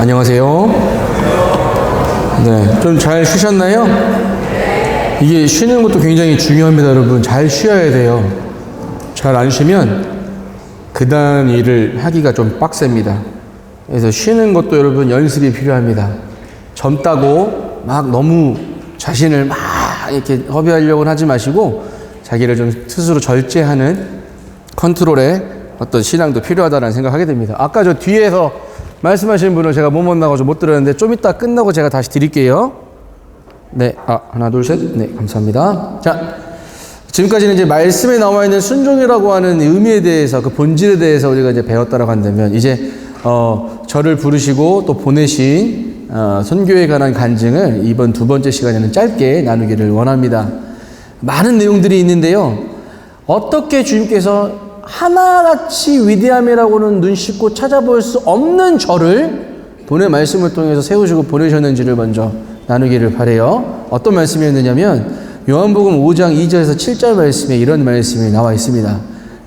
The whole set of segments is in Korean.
안녕하세요. 네, 좀 잘 쉬셨나요? 이게 쉬는 것도 굉장히 중요합니다, 여러분. 잘 쉬어야 돼요. 잘 안 쉬면 그 다음 일을 하기가 좀 빡셉니다. 그래서 쉬는 것도 여러분 연습이 필요합니다. 젊다고 막 너무 자신을 막 이렇게 허비하려고는 하지 마시고 자기를 좀 스스로 절제하는 컨트롤의 어떤 신앙도 필요하다는 생각하게 됩니다. 아까 저 뒤에서 말씀하신 분을 제가 못 만나가지고 못 들었는데 좀 이따 끝나고 제가 다시 드릴게요. 네, 하나, 둘, 셋. 네, 감사합니다. 자, 지금까지는 이제 말씀에 나와 있는 순종이라고 하는 의미에 대해서, 그 본질에 대해서 우리가 이제 배웠다라고 한다면, 이제, 저를 부르시고 또 보내신, 선교에 관한 간증을 이번 두 번째 시간에는 짧게 나누기를 원합니다. 많은 내용들이 있는데요. 어떻게 주님께서 하나같이 위대함이라고는 눈 씻고 찾아볼 수 없는 저를 본의 말씀을 통해서 세우시고 보내셨는지를 먼저 나누기를 바라요. 어떤 말씀이었느냐면 요한복음 5장 2절에서 7절 말씀에 이런 말씀이 나와 있습니다.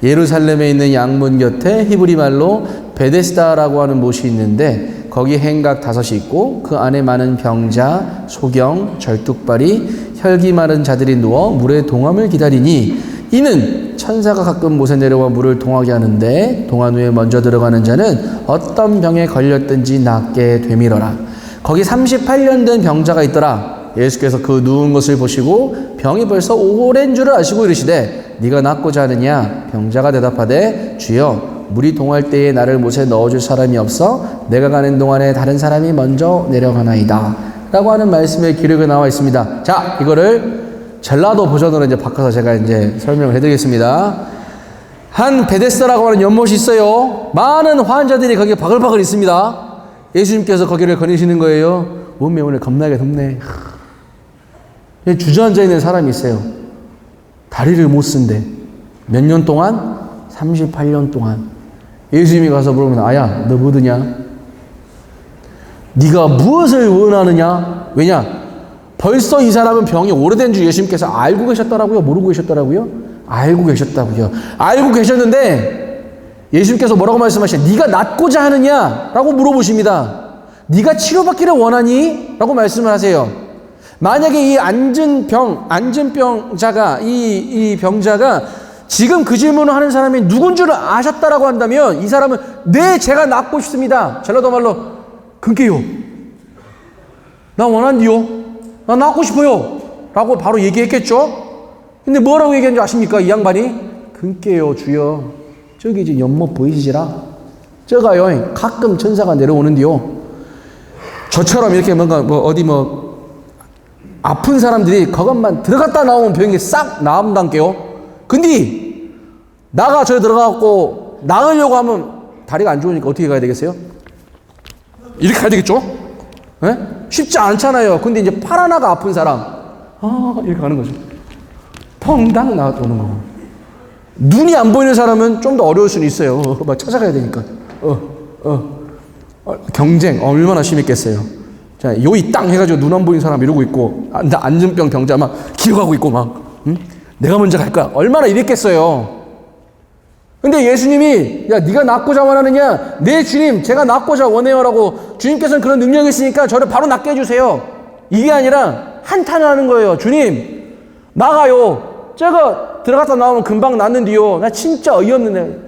예루살렘에 있는 양문 곁에 히브리 말로 베데스다라고 하는 못이 있는데 거기 행각 5이 있고 그 안에 많은 병자, 소경, 절뚝발이, 혈기 마른 자들이 누워 물의 동함을 기다리니 이는 천사가 가끔 못에 내려와 물을 동하게 하는데 동한 후에 먼저 들어가는 자는 어떤 병에 걸렸든지 낫게 되밀어라. 거기 38년 된 병자가 있더라. 예수께서 그 누운 것을 보시고 병이 벌써 오랜 줄을 아시고 이르시되 네가 낫고자 하느냐? 병자가 대답하되 주여 물이 동할 때에 나를 못에 넣어줄 사람이 없어 내가 가는 동안에 다른 사람이 먼저 내려가나이다 라고 하는 말씀의 기록이 나와 있습니다. 자, 이거를 젤라도 버전으로 이제 바꿔서 제가 이제 설명을 해드리겠습니다. 한 베데스다라고 하는 연못이 있어요. 많은 환자들이 거기에 바글바글 있습니다. 예수님께서 거기를 거니시는 거예요. 몸에 오늘 겁나게 덥네. 주저앉아 있는 사람이 있어요. 다리를 못 쓴대. 몇 년 동안? 38년 동안. 예수님이 가서 물으면 아야, 너 뭐드냐? 네가 무엇을 원하느냐? 왜냐? 벌써 이 사람은 병이 오래된 줄 예수님께서 알고 계셨더라고요? 모르고 계셨더라고요? 알고 계셨다고요. 알고 계셨는데 예수님께서 뭐라고 말씀하시냐? 네가 낫고자 하느냐? 라고 물어보십니다. 네가 치료받기를 원하니? 라고 말씀을 하세요. 만약에 이 앉은 병자가 이 병자가 지금 그 질문을 하는 사람이 누군 줄 아셨다라고 한다면 이 사람은 네, 제가 낫고 싶습니다. 전라도 말로 그게요. 나 원한디요. 나 낫고 싶어요. 라고 바로 얘기했겠죠? 근데 뭐라고 얘기했는지 아십니까? 이 양반이? 근께요, 주여. 저기 이제 연못 보이시지라? 저가요, 가끔 천사가 내려오는데요. 저처럼 이렇게 뭔가 아픈 사람들이 그것만 들어갔다 나오면 병이 싹 나온다니까요. 근데 나가 저기 들어가갖고 나으려고 하면 다리가 안 좋으니까 어떻게 가야 되겠어요? 이렇게 가야 되겠죠? 네? 쉽지 않잖아요. 근데 이제 팔 하나가 아픈 사람, 이렇게 가는 거죠. 텅당 나오는 거고. 눈이 안 보이는 사람은 좀 더 어려울 수는 있어요. 막 찾아가야 되니까. 경쟁, 얼마나 심했겠어요. 자, 요이 땅 해가지고 눈 안 보이는 사람 이러고 있고, 안전병 병자 막 기어가고 있고 막, 응? 내가 먼저 갈 거야. 얼마나 이랬겠어요. 근데 예수님이 야, 네가 낫고자 원하느냐? 네, 주님, 제가 낫고자 원해요라고 주님께서는 그런 능력이 있으니까 저를 바로 낫게 해주세요. 이게 아니라 한탄을 하는 거예요. 주님, 나가요. 저거 들어갔다 나오면 금방 낫는데요. 나 진짜 어이없는데.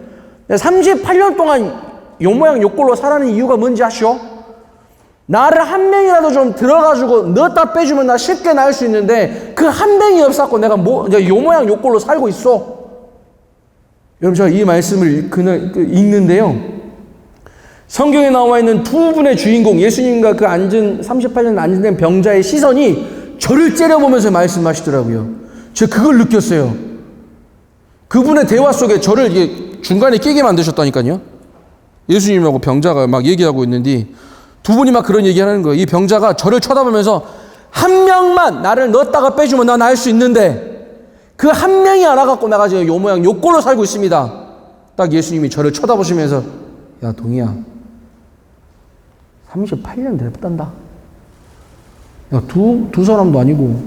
38년 동안 요 모양 요 꼴로 살아는 이유가 뭔지 아시오? 나를 한 명이라도 좀 들어가지고 넣었다 빼주면 나 쉽게 나을 수 있는데 그 한 명이 없었고 내가 요 모양 요 꼴로 살고 있어. 여러분, 제가 이 말씀을 읽는데요. 성경에 나와 있는 두 분의 주인공, 예수님과 그 38년 앉은 병자의 시선이 저를 째려보면서 말씀하시더라고요. 제가 그걸 느꼈어요. 그분의 대화 속에 저를 이게 중간에 끼게 만드셨다니까요. 예수님하고 병자가 막 얘기하고 있는데 두 분이 막 그런 얘기하는 거예요. 이 병자가 저를 쳐다보면서 한 명만 나를 넣었다가 빼주면 나 나을 수 있는데 그 한 명이 알아갖고 내가 지금 요 모양 요 꼴로 살고 있습니다. 딱 예수님이 저를 쳐다보시면서 야, 동희야, 38년 됐단다. 야, 두 사람도 아니고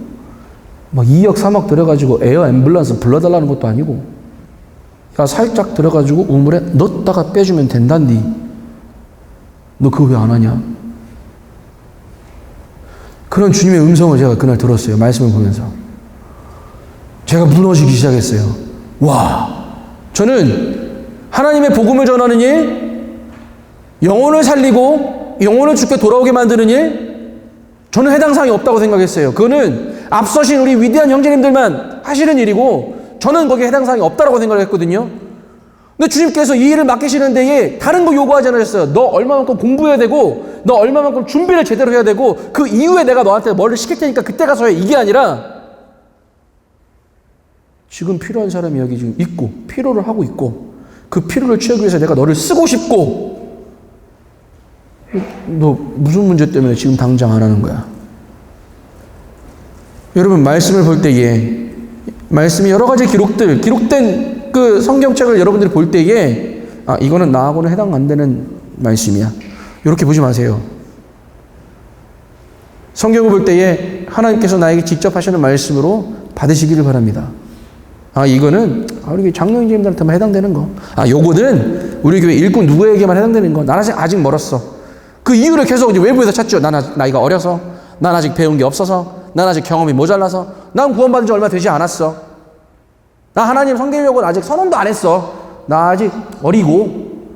막 2억 3억 들어가지고 에어 앰뷸런스 불러달라는 것도 아니고 야, 살짝 들어가지고 우물에 넣었다가 빼주면 된단디. 너 그거 왜 안 하냐? 그런 주님의 음성을 제가 그날 들었어요. 말씀을 보면서. 제가 무너지기 시작했어요. 와, 저는 하나님의 복음을 전하는 일, 영혼을 살리고 영혼을 주께 돌아오게 만드는 일, 저는 해당 사항이 없다고 생각했어요. 그거는 앞서신 우리 위대한 형제님들만 하시는 일이고 저는 거기에 해당 사항이 없다고 생각을 했거든요. 근데 주님께서 이 일을 맡기시는 데에 다른 거 요구하지 않으셨어요. 너 얼마만큼 공부해야 되고 너 얼마만큼 준비를 제대로 해야 되고 그 이후에 내가 너한테 뭐를 시킬 테니까 그때 가서 해. 이게 아니라 지금 필요한 사람이 여기 지금 있고 필요를 하고 있고 그 필요를 채우기 위해서 내가 너를 쓰고 싶고 너 무슨 문제 때문에 지금 당장 안 하는 거야? 여러분 말씀을 볼 때에 말씀이 여러 가지 기록된 그 성경책을 여러분들이 볼 때에 아 이거는 나하고는 해당 안 되는 말씀이야. 이렇게 보지 마세요. 성경을 볼 때에 하나님께서 나에게 직접 하시는 말씀으로 받으시기를 바랍니다. 아 이거는 우리 장로님들한테만 해당되는 거. 아 요거는 우리 교회 일꾼 누구에게만 해당되는 거. 난 아직 멀었어. 그 이유를 계속 이제 외부에서 찾죠. 난 아직 나이가 어려서, 난 아직 배운 게 없어서, 난 아직 경험이 모자라서, 난 구원받은 지 얼마 되지 않았어. 나 하나님 섬기려고 아직 선언도 안 했어. 나 아직 어리고.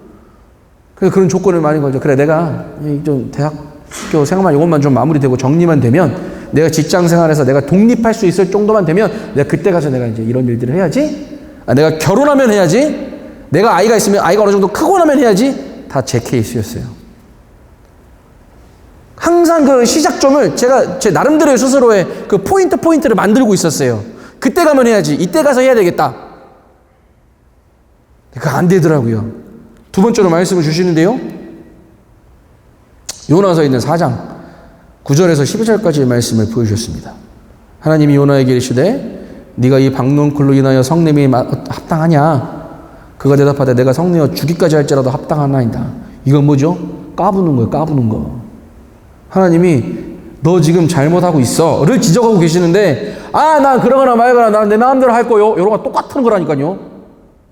그래서 그런 조건을 많이 걸죠. 그래 내가 좀 대학교 생활만 이것만 좀 마무리되고 정리만 되면 내가 직장 생활에서 내가 독립할 수 있을 정도만 되면 내가 그때 가서 내가 이제 이런 일들을 해야지. 아, 내가 결혼하면 해야지. 내가 아이가 있으면 아이가 어느 정도 크고 나면 해야지. 다 제 케이스였어요. 항상 그 시작점을 제가 제 나름대로의 스스로의 그 포인트를 만들고 있었어요. 그때 가면 해야지. 이때 가서 해야 되겠다. 그거 안 되더라고요. 두 번째로 말씀을 주시는데요. 요나서에 있는 4장 9절에서 12절까지의 말씀을 보여주셨습니다. 하나님이 요나에게 이르시되 네가 이 박농쿨로 인하여 성냄이 합당하냐? 그가 대답하되 내가 성내어 죽기까지 할지라도 합당하나이다. 이건 뭐죠? 까부는 거예요. 까부는 거. 하나님이 너 지금 잘못하고 있어 를 지적하고 계시는데 난 그러거나 말거나 난 내 마음대로 할 거요. 이런 거 똑같은 거라니까요.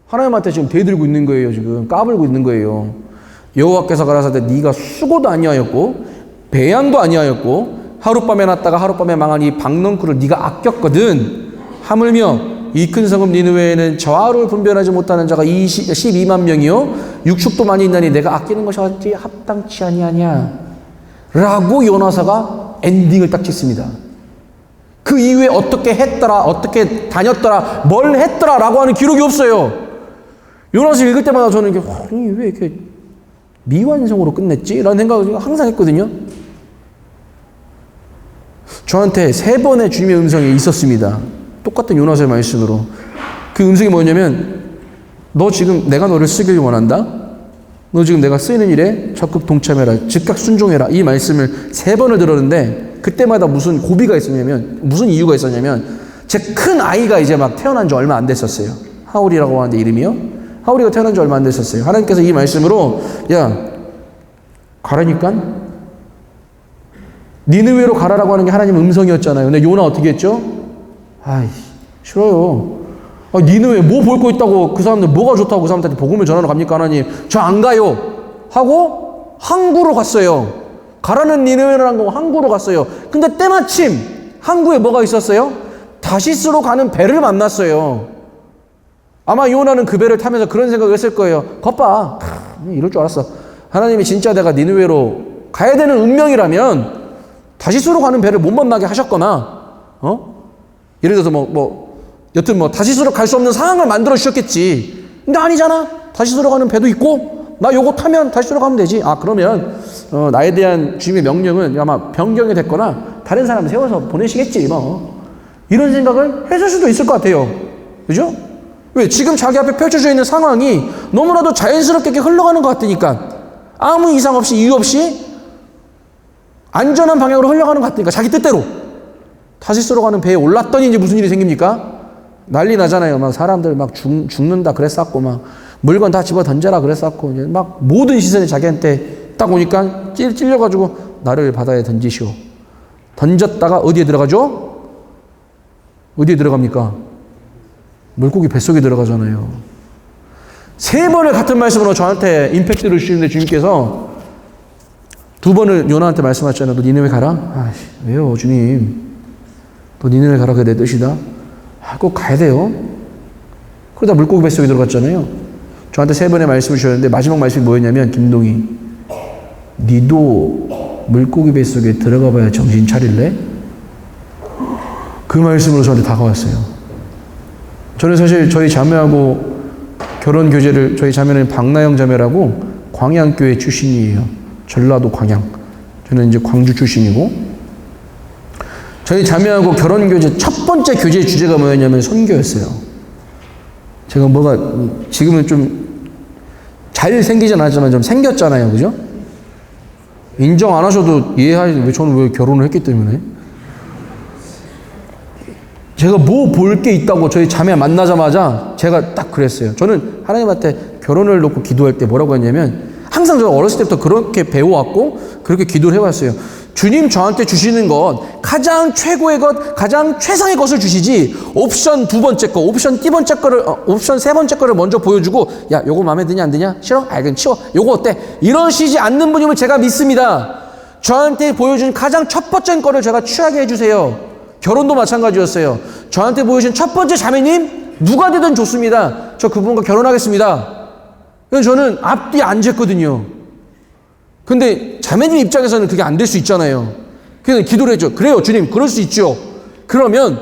하나님한테 지금 대들고 있는 거예요. 지금 까불고 있는 거예요. 여호와께서 가라사대 네가 수고도 아니하였고 배양도 아니하였고 하룻밤에 났다가 하룻밤에 망한 이 박넝쿨을 네가 아꼈거든. 하물며 이 큰 성읍 니느웨에는 저하를 분별하지 못하는 자가 12만 명이요 육축도 많이 있나니 내가 아끼는 것이 어찌 합당치 아니하냐 라고 요나서가 엔딩을 딱 짓습니다. 그 이후에 어떻게 했더라 어떻게 다녔더라 뭘 했더라 라고 하는 기록이 없어요. 요나서 읽을 때마다 저는 이게 왜 이렇게 미완성으로 끝냈지? 라는 생각을 항상 했거든요. 저한테 3번의 주님의 음성이 있었습니다. 똑같은 요나서의 말씀으로. 그 음성이 뭐냐면 너 지금 내가 너를 쓰길 원한다. 너 지금 내가 쓰이는 일에 적극 동참해라. 즉각 순종해라. 이 말씀을 3번을 들었는데 그때마다 무슨 고비가 있었냐면 무슨 이유가 있었냐면 제 큰 아이가 이제 막 태어난 지 얼마 안 됐었어요. 하울이라고 하는데 이름이요. 하울이가 태어난 지 얼마 안 됐었어요. 하나님께서 이 말씀으로 야 가라니까 니느웨로 가라라고 하는 게 하나님 음성이었잖아요. 근데 요나 어떻게 했죠? 아이 싫어요. 니느웨 뭐 볼 거 있다고 그 사람들 뭐가 좋다고 그 사람들한테 복음을 전하러 갑니까 하나님? 저 안 가요 하고 항구로 갔어요. 가라는 니느웨라는 거 항구로 갔어요. 근데 때마침 항구에 뭐가 있었어요? 다시스로 가는 배를 만났어요. 아마 요나는 그 배를 타면서 그런 생각을 했을 거예요. 겉봐 이럴 줄 알았어. 하나님이 진짜 내가 니느웨로 가야 되는 운명이라면 다시스로 가는 배를 못 만나게 하셨거나 예를 들어서 여튼 다시스로 갈 수 없는 상황을 만들어 주셨겠지. 근데 아니잖아. 다시스로 가는 배도 있고 나 요거 타면 다시스로 가면 되지. 그러면 나에 대한 주님의 명령은 아마 변경이 됐거나 다른 사람 세워서 보내시겠지 이런 생각을 했을 수도 있을 것 같아요. 그죠? 왜? 지금 자기 앞에 펼쳐져 있는 상황이 너무나도 자연스럽게 흘러가는 것 같으니까 아무 이상 없이 이유 없이 안전한 방향으로 흘러가는 것 같으니까 자기 뜻대로 다시스로 가는 배에 올랐더니 이제 무슨 일이 생깁니까? 난리 나잖아요. 막 사람들 막 죽는다 그랬었고 막 물건 다 집어 던져라 그랬었고 이제 막 모든 시선이 자기한테 딱 오니까 찔려가지고 나를 바다에 던지시오. 던졌다가 어디에 들어가죠? 어디에 들어갑니까? 물고기 뱃속에 들어가잖아요. 3번을 같은 말씀으로 저한테 임팩트를 주시는데 주님께서 두 번을 요나한테 말씀하셨잖아요. 너 니네웨 가라? 아이씨, 왜요, 주님? 너 니네웨 가라, 그게 내 뜻이다. 꼭 가야 돼요. 그러다 물고기 뱃속에 들어갔잖아요. 저한테 3번의 말씀을 주셨는데 마지막 말씀이 뭐였냐면, 김동희, 니도 물고기 뱃속에 들어가 봐야 정신 차릴래? 그 말씀으로 저한테 다가왔어요. 저는 사실 저희 자매하고 결혼 교제를, 저희 자매는 박나영 자매라고 광양교회 출신이에요. 전라도 광양. 저는 이제 광주 출신이고, 저희 자매하고 결혼 교제 첫 번째 교제 주제가 뭐였냐면 선교였어요. 제가 뭐가 지금은 좀 잘 생기진 않았지만 좀 생겼잖아요, 그죠? 인정 안 하셔도 이해하지. 왜 저는 왜 결혼을 했기 때문에. 제가 뭐 볼 게 있다고 저희 자매 만나자마자 제가 딱 그랬어요. 저는 하나님한테 결혼을 놓고 기도할 때 뭐라고 했냐면, 항상 제가 어렸을 때부터 그렇게 배워왔고 그렇게 기도를 해왔어요. 주님 저한테 주시는 것, 가장 최고의 것, 가장 최상의 것을 주시지, 옵션 2번째 거, 옵션 D번째 거를, 옵션 3번째 거를 먼저 보여주고, 야, 요거 마음에 드냐 안 드냐? 싫어? 그럼 치워. 요거 어때? 이러시지 않는 분임을 제가 믿습니다. 저한테 보여준 가장 첫 번째 거를 제가 취하게 해주세요. 결혼도 마찬가지였어요. 저한테 보여준 첫 번째 자매님, 누가 되든 좋습니다. 저 그분과 결혼하겠습니다. 저는 앞뒤 안 쟀거든요. 근데 자매님 입장에서는 그게 안 될 수 있잖아요. 그래서 기도를 했죠. 그래요, 주님, 그럴 수 있죠. 그러면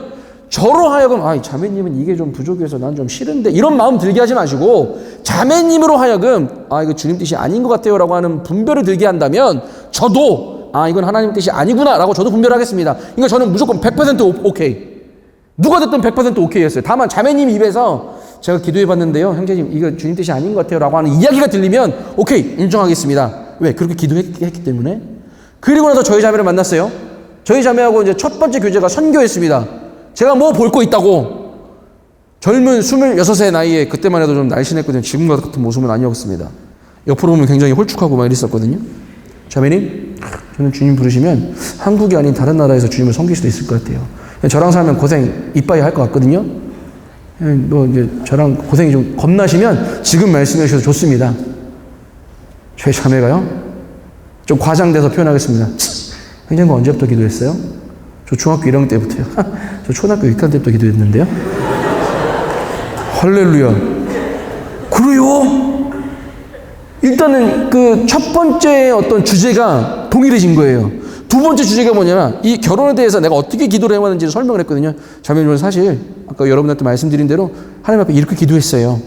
저로 하여금, 아, 자매님은 이게 좀 부족해서 난 좀 싫은데, 이런 마음 들게 하지 마시고, 자매님으로 하여금, 아, 이거 주님 뜻이 아닌 것 같아요 라고 하는 분별을 들게 한다면, 저도, 아, 이건 하나님 뜻이 아니구나 라고 저도 분별하겠습니다. 그러니까 저는 무조건 100% 오케이. 누가 됐든 100% 오케이 했어요. 다만 자매님 입에서 제가 기도해 봤는데요, 형제님, 이거 주님 뜻이 아닌 것 같아요 라고 하는 이야기가 들리면, 오케이, 인정하겠습니다. 왜? 그렇게 기도했기 때문에. 그리고 나서 저희 자매를 만났어요. 저희 자매하고 이제 첫 번째 교제가 선교였습니다. 제가 뭐 볼 거 있다고. 젊은 26의 나이에, 그때만 해도 좀 날씬했거든요. 지금 같은 모습은 아니었습니다. 옆으로 보면 굉장히 홀쭉하고 막 이랬었거든요. 자매님, 저는 주님 부르시면 한국이 아닌 다른 나라에서 주님을 섬길 수도 있을 것 같아요. 저랑 살면 고생 이빠이 할 것 같거든요. 뭐 이제 저랑 고생이 좀 겁나시면 지금 말씀해 주셔도 좋습니다. 저희 자매가요, 좀 과장돼서 표현하겠습니다. 형제님과 언제부터 기도했어요? 저 중학교 1학년 때부터요. 저 초등학교 6학년 때부터 기도했는데요. 할렐루야. 그래요? 일단은 그 첫 번째 어떤 주제가 동일해진 거예요. 두 번째 주제가 뭐냐면, 이 결혼에 대해서 내가 어떻게 기도를 해왔는지를 설명을 했거든요. 자매님은 사실 아까 여러분한테 말씀드린 대로 하나님 앞에 이렇게 기도했어요.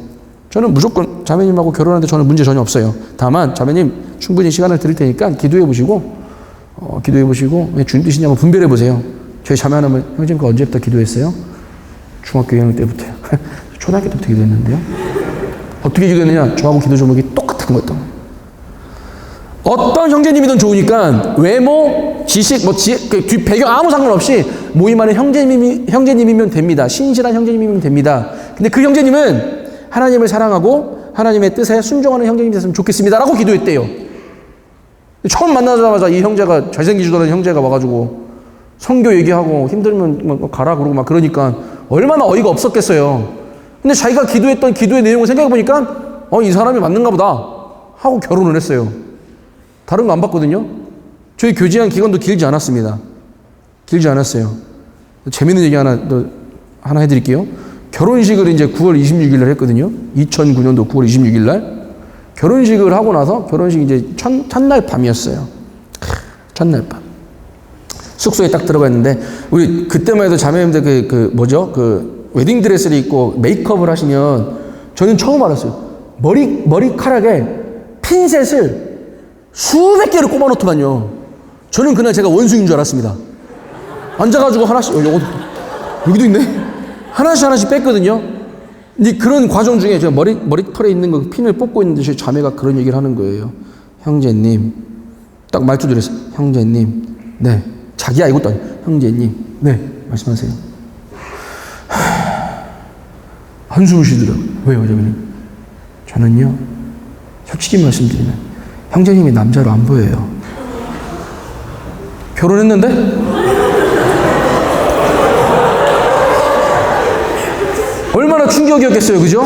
저는 무조건 자매님하고 결혼하는데 저는 문제 전혀 없어요. 다만 자매님 충분히 시간을 드릴 테니까 기도해 보시고 주님 뜻이냐 한번 분별해 보세요. 저희 자매 하나면, 형제님 그 언제부터 기도했어요? 중학교 2학년 때부터요. 초등학교 때부터 기도했는데요. 어떻게 기도했느냐? 저하고 기도 제목이 똑같은 거였던 거예요. 어떤 형제님이든 좋으니까 외모, 지식, 그 배경 아무 상관없이 모임하는 형제님이면 됩니다. 신실한 형제님이면 됩니다. 근데 그 형제님은 하나님을 사랑하고 하나님의 뜻에 순종하는 형제님이 됐으면 좋겠습니다 라고 기도했대요. 처음 만나자마자 이 형제가, 잘생기지도 않은 형제가 와가지고 선교 얘기하고 힘들면 가라 그러고 막 그러니까 얼마나 어이가 없었겠어요. 근데 자기가 기도했던 기도의 내용을 생각해보니까 이 사람이 맞는가 보다 하고 결혼을 했어요. 다른 거 안 봤거든요. 저희 교제한 기간도 길지 않았습니다. 길지 않았어요. 재밌는 얘기 하나 해드릴게요. 결혼식을 이제 9월 26일 날 했거든요. 2009년도 9월 26일 날. 결혼식을 하고 나서, 결혼식 이제 첫날 밤이었어요. 첫날 밤. 숙소에 딱 들어가 있는데, 우리 그때만 해도 자매님들 웨딩드레스를 입고 메이크업을 하시면, 저는 처음 알았어요. 머리카락에 핀셋을 수백 개를 꼽아 놓더만요. 저는 그날 제가 원숭이인 줄 알았습니다. 앉아가지고 하나씩, 여기도 있네? 하나씩 뺐거든요. 근데 그런 과정 중에 제가 머리털에 있는 거 핀을 뽑고 있는데 제 자매가 그런 얘기를 하는 거예요. 형제님, 딱 말투 들었어요. 형제님, 네. 자기야 이것도 아니에요. 형제님, 네. 말씀하세요. 한숨을 쉬더라고요. 왜요, 자매님? 저는요, 솔직히 말씀드리면 형제님이 남자로 안 보여요. 결혼했는데? 얼마나 충격이었겠어요, 그죠?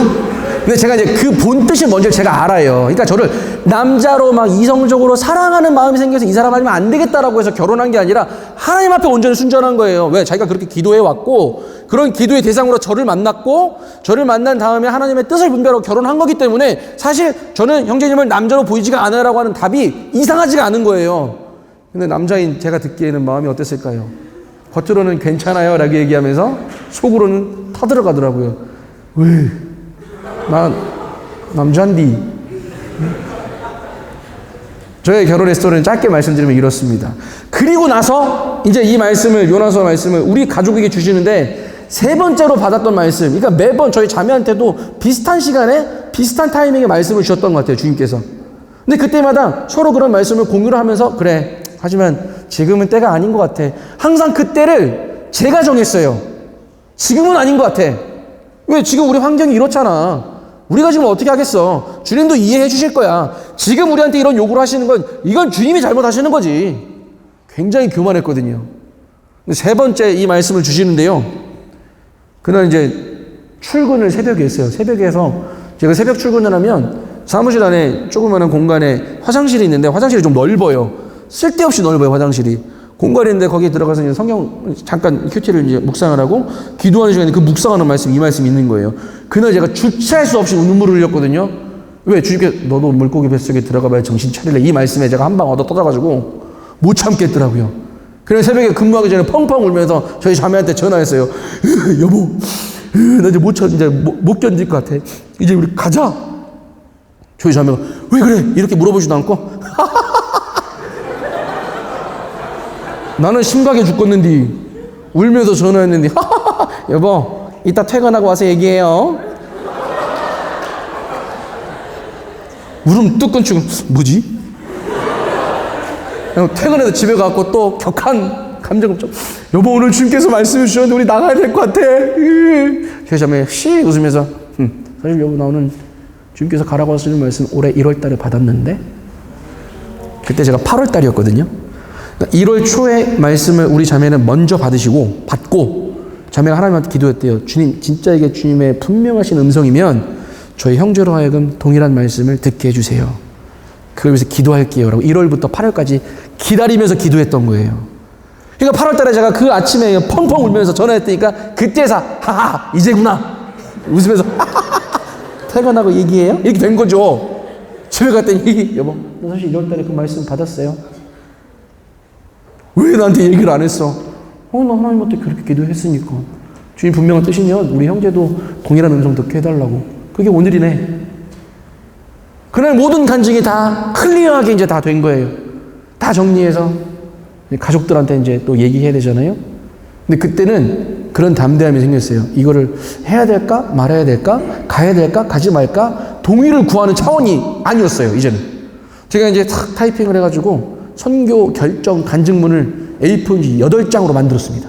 근데 제가 이제 그 본 뜻이 뭔지 제가 알아요. 그러니까 저를 남자로 막 이성적으로 사랑하는 마음이 생겨서 이 사람 아니면 안 되겠다라고 해서 결혼한 게 아니라 하나님 앞에 온전히 순전한 거예요. 왜? 자기가 그렇게 기도해 왔고 그런 기도의 대상으로 저를 만났고 저를 만난 다음에 하나님의 뜻을 분별하고 결혼한 거기 때문에 사실 저는 형제님을 남자로 보이지가 않아요라고 하는 답이 이상하지가 않은 거예요. 근데 남자인 제가 듣기에는 마음이 어땠을까요? 겉으로는 괜찮아요 라고 얘기하면서 속으로는 타들어가더라고요. 왜? 난 남잔디. 저의 결혼의 스토리는 짧게 말씀드리면 이렇습니다. 그리고 나서 이제 이 말씀을 요나서 말씀을 우리 가족에게 주시는데 세 번째로 받았던 말씀, 그러니까 매번 저희 자매한테도 비슷한 시간에 비슷한 타이밍에 말씀을 주셨던 것 같아요, 주님께서. 근데 그때마다 서로 그런 말씀을 공유를 하면서 그래, 하지만 지금은 때가 아닌 것 같아. 항상 그 때를 제가 정했어요. 지금은 아닌 것 같아. 왜? 지금 우리 환경이 이렇잖아. 우리가 지금 어떻게 하겠어? 주님도 이해해 주실 거야. 지금 우리한테 이런 요구를 하시는 건 이건 주님이 잘못하시는 거지. 굉장히 교만했거든요. 세 번째 이 말씀을 주시는데요. 그날 이제 출근을 새벽에 했어요. 새벽에 해서 제가 새벽 출근을 하면 사무실 안에 조그마한 공간에 화장실이 있는데 화장실이 좀 넓어요. 쓸데없이 넓어요, 화장실이. 공간인데 거기에 들어가서 이제 성경 잠깐 큐티를 이제 묵상을 하고 기도하는 시간에 그 묵상하는 말씀, 이 말씀이 있는 거예요. 그날 제가 주체할 수 없이 눈물을 흘렸거든요. 왜? 주님께서 너도 물고기 뱃속에 들어가 봐야 정신 차릴래. 이 말씀에 제가 한 방 얻어 터져가지고 못 참겠더라고요. 그래서 새벽에 근무하기 전에 펑펑 울면서 저희 자매한테 전화했어요. 여보, 나 이제 못 견딜 것 같아. 이제 우리 가자. 저희 자매가 왜 그래? 이렇게 물어보지도 않고 나는 심각해 죽겠는데 울면서 전화했는데 여보 이따 퇴근하고 와서 얘기해요. 울음 뚝 끊치고 뭐지? 퇴근해서 집에 가고 또 격한 감정을 여보 오늘 주님께서 말씀해 주셨는데 우리 나가야 될 것 같아. 그래서 자매 씨 웃으면서 사실 여보 나 오늘 주님께서 가라고 하시는 말씀 올해 1월 달에 받았는데 그때 제가 8월 달이었거든요. 1월 초에 말씀을 우리 자매는 먼저 받고 자매가 하나님한테 기도했대요. 주님 진짜 이게 주님의 분명하신 음성이면 저희 형제로 하여금 동일한 말씀을 듣게 해주세요. 그걸 위해서 기도할게요 라고 1월부터 8월까지 기다리면서 기도했던 거예요. 그러니까 8월 달에 제가 그 아침에 펑펑 울면서 전화했으니까 그때서 하하 이제구나 웃으면서 퇴근하고 얘기해요? 이렇게 된 거죠. 집에 갔더니 여보 나 사실 1월 달에 그 말씀 받았어요. 왜 나한테 얘기를 안 했어? 나 하나님한테 그렇게 기도했으니까. 주님 분명한 뜻이면 우리 형제도 동일한 음성 듣게 해달라고. 그게 오늘이네. 그날 모든 간증이 다 클리어하게 이제 다 된 거예요. 다 정리해서 가족들한테 이제 또 얘기해야 되잖아요. 근데 그때는 그런 담대함이 생겼어요. 이거를 해야 될까? 말아야 될까? 가야 될까? 가지 말까? 동의를 구하는 차원이 아니었어요, 이제는. 제가 이제 탁 타이핑을 해가지고 선교 결정 간증문을 A4 8장으로 만들었습니다.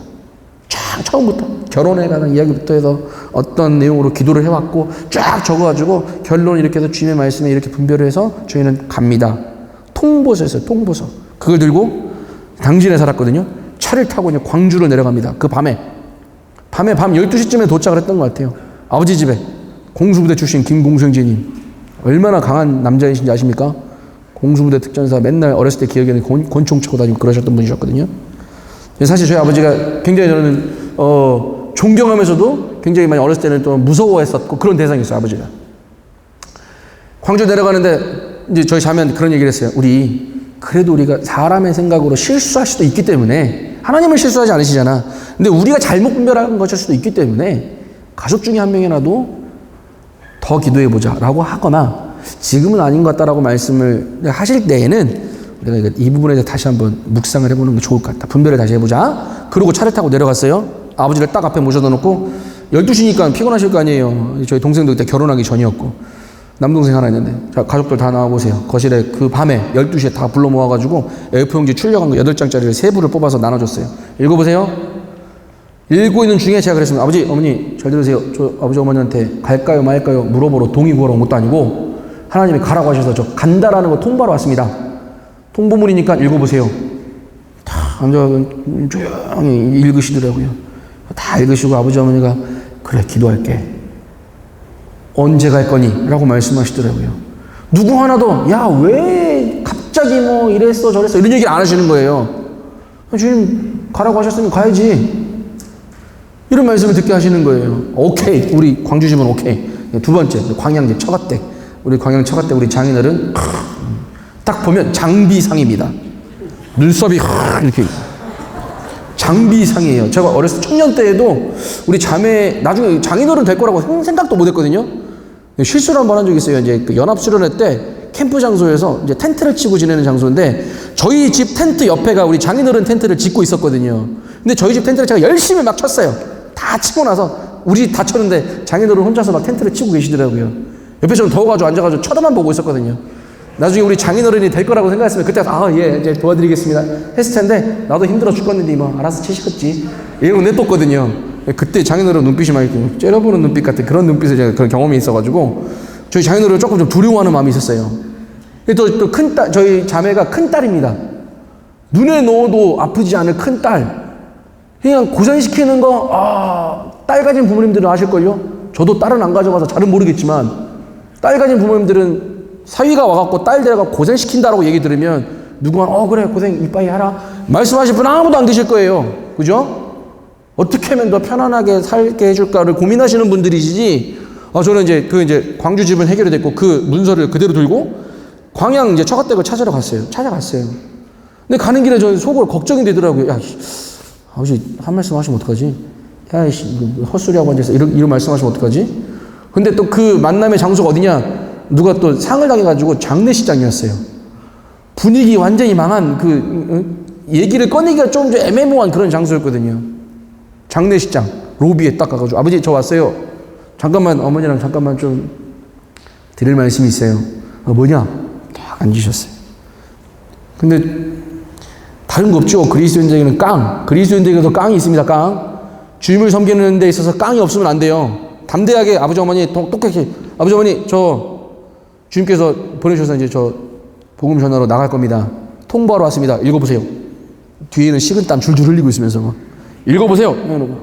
쫙 처음부터 결혼에 관한 이야기부터 해서 어떤 내용으로 기도를 해왔고 쫙 적어가지고 결론 이렇게 해서 주님의 말씀에 이렇게 분별을 해서 저희는 갑니다. 통보서였어요. 통보서. 그걸 들고 당진에 살았거든요. 차를 타고 이제 광주로 내려갑니다. 그 밤에 밤 12시쯤에 도착을 했던 것 같아요. 아버지 집에 공수부대 출신 김공수 형제님 얼마나 강한 남자이신지 아십니까? 공수부대 특전사 맨날 어렸을 때 기억에는 권총 차고 다니고 그러셨던 분이셨거든요. 사실 저희 아버지가 굉장히 저는 존경하면서도 굉장히 많이 어렸을 때는 또 무서워했었고 그런 대상이었어요, 아버지가. 광주 내려가는데 이제 저희 자매한테 그런 얘기를 했어요. 그래도 우리가 사람의 생각으로 실수할 수도 있기 때문에 하나님은 실수하지 않으시잖아. 근데 우리가 잘못 분별한 것일 수도 있기 때문에 가족 중에 한 명이라도 더 기도해보자 라고 하거나 지금은 아닌 것 같다라고 말씀을 하실 때에는 우리가 이 부분에 대해서 다시 한번 묵상을 해보는 게 좋을 것 같다. 분별을 다시 해보자. 그러고 차를 타고 내려갔어요. 아버지를 딱 앞에 모셔다 놓고 12시니까 피곤하실 거 아니에요. 저희 동생도 그때 결혼하기 전이었고 남동생 하나 있는데 자 가족들 다 나와보세요. 거실에 그 밤에 12시에 다 불러 모아가지고 A4 용지 출력한 거 8장짜리를 3부를 뽑아서 나눠줬어요. 읽어보세요. 읽고 있는 중에 제가 그랬습니다. 아버지 어머니 잘 들으세요. 저 아버지 어머니한테 갈까요 말까요 물어보러 동의 구하러 온 것도 아니고 하나님이 가라고 하셔서 저 간다라는 거 통보하러 왔습니다. 통보문이니까 읽어보세요. 다 앉아서 조용히 읽으시더라고요. 다 읽으시고 아버지 어머니가 그래 기도할게. 언제 갈 거니? 라고 말씀하시더라고요. 누구 하나도 야, 왜 갑자기 뭐 이랬어 저랬어 이런 얘기 안 하시는 거예요. 주님 가라고 하셨으면 가야지. 이런 말씀을 듣게 하시는 거예요. 오케이. 우리 광주집은 오케이. 두 번째 광양제 처갓댁. 우리 광양 처갓댁 우리 장인어른 딱 보면 장비상입니다. 눈썹이 이렇게 장비상이에요. 제가 어렸을 때 청년 때에도 우리 자매 나중에 장인어른 될 거라고 생각도 못 했거든요. 실수를 한번 한 적이 있어요. 이제 그 연합수련회 때 캠프 장소에서 이제 텐트를 치고 지내는 장소인데 저희 집 텐트 옆에가 우리 장인어른 텐트를 짓고 있었거든요. 근데 저희 집 텐트를 제가 열심히 막 쳤어요. 다 치고 나서 우리 집 다 쳤는데 장인어른 혼자서 막 텐트를 치고 계시더라고요. 옆에 좀 더워가지고 앉아가지고 쳐다만 보고 있었거든요. 나중에 우리 장인어른이 될 거라고 생각했으면 그때 예, 이제 도와드리겠습니다 했을 텐데 나도 힘들어 죽겠는데 뭐 알아서 치시겠지 이러고 냅뒀거든요. 그때 장인어른 눈빛이 막 이렇게 째려보는 눈빛 같은 그런 눈빛을 제가 그런 경험이 있어가지고 저희 장인어른 조금 좀 두려워하는 마음이 있었어요. 또 큰딸, 저희 자매가 큰딸입니다. 눈에 넣어도 아프지 않을 큰딸. 그냥 고생시키는 거, 딸 가진 부모님들은 아실걸요? 저도 딸은 안 가져가서 잘은 모르겠지만, 딸 가진 부모님들은 사위가 와갖고 딸 데려가 고생시킨다라고 얘기 들으면, 누구가, 그래, 고생 이빠이 하라. 말씀하실 분 아무도 안 계실 거예요. 그죠? 어떻게 하면 더 편안하게 살게 해줄까를 고민하시는 분들이시지, 저는 이제 광주집은 해결이 됐고, 그 문서를 그대로 들고, 광양 이제 처갓댁을 찾아갔어요. 근데 가는 길에 저 속으로 걱정이 되더라고요. 야, 아버지, 한 말씀 하시면 어떡하지? 야, 헛소리하고 앉아서 이런 말씀 하시면 어떡하지? 근데 또 그 만남의 장소가 어디냐? 누가 또 상을 당해가지고 장례식장이었어요. 분위기 완전히 망한 얘기를 꺼내기가 좀 애매모호한 그런 장소였거든요. 장례식장, 로비에 딱 가가지고, 아버지, 저 왔어요. 잠깐만, 어머니랑 잠깐만 좀 드릴 말씀이 있어요. 뭐냐? 딱 앉으셨어요. 근데 다른 거 없죠. 그리스도인들에게는 그리스도인들에게도 깡이 있습니다. 깡. 주님을 섬기는 데 있어서 깡이 없으면 안 돼요. 담대하게 아버지 어머니 똑똑하게 아버지 어머니 저 주님께서 보내주셔서 이제 저 복음 전하러 나갈 겁니다. 통보하러 왔습니다. 읽어보세요. 뒤에는 식은땀 줄줄 흘리고 있으면서 막 읽어보세요.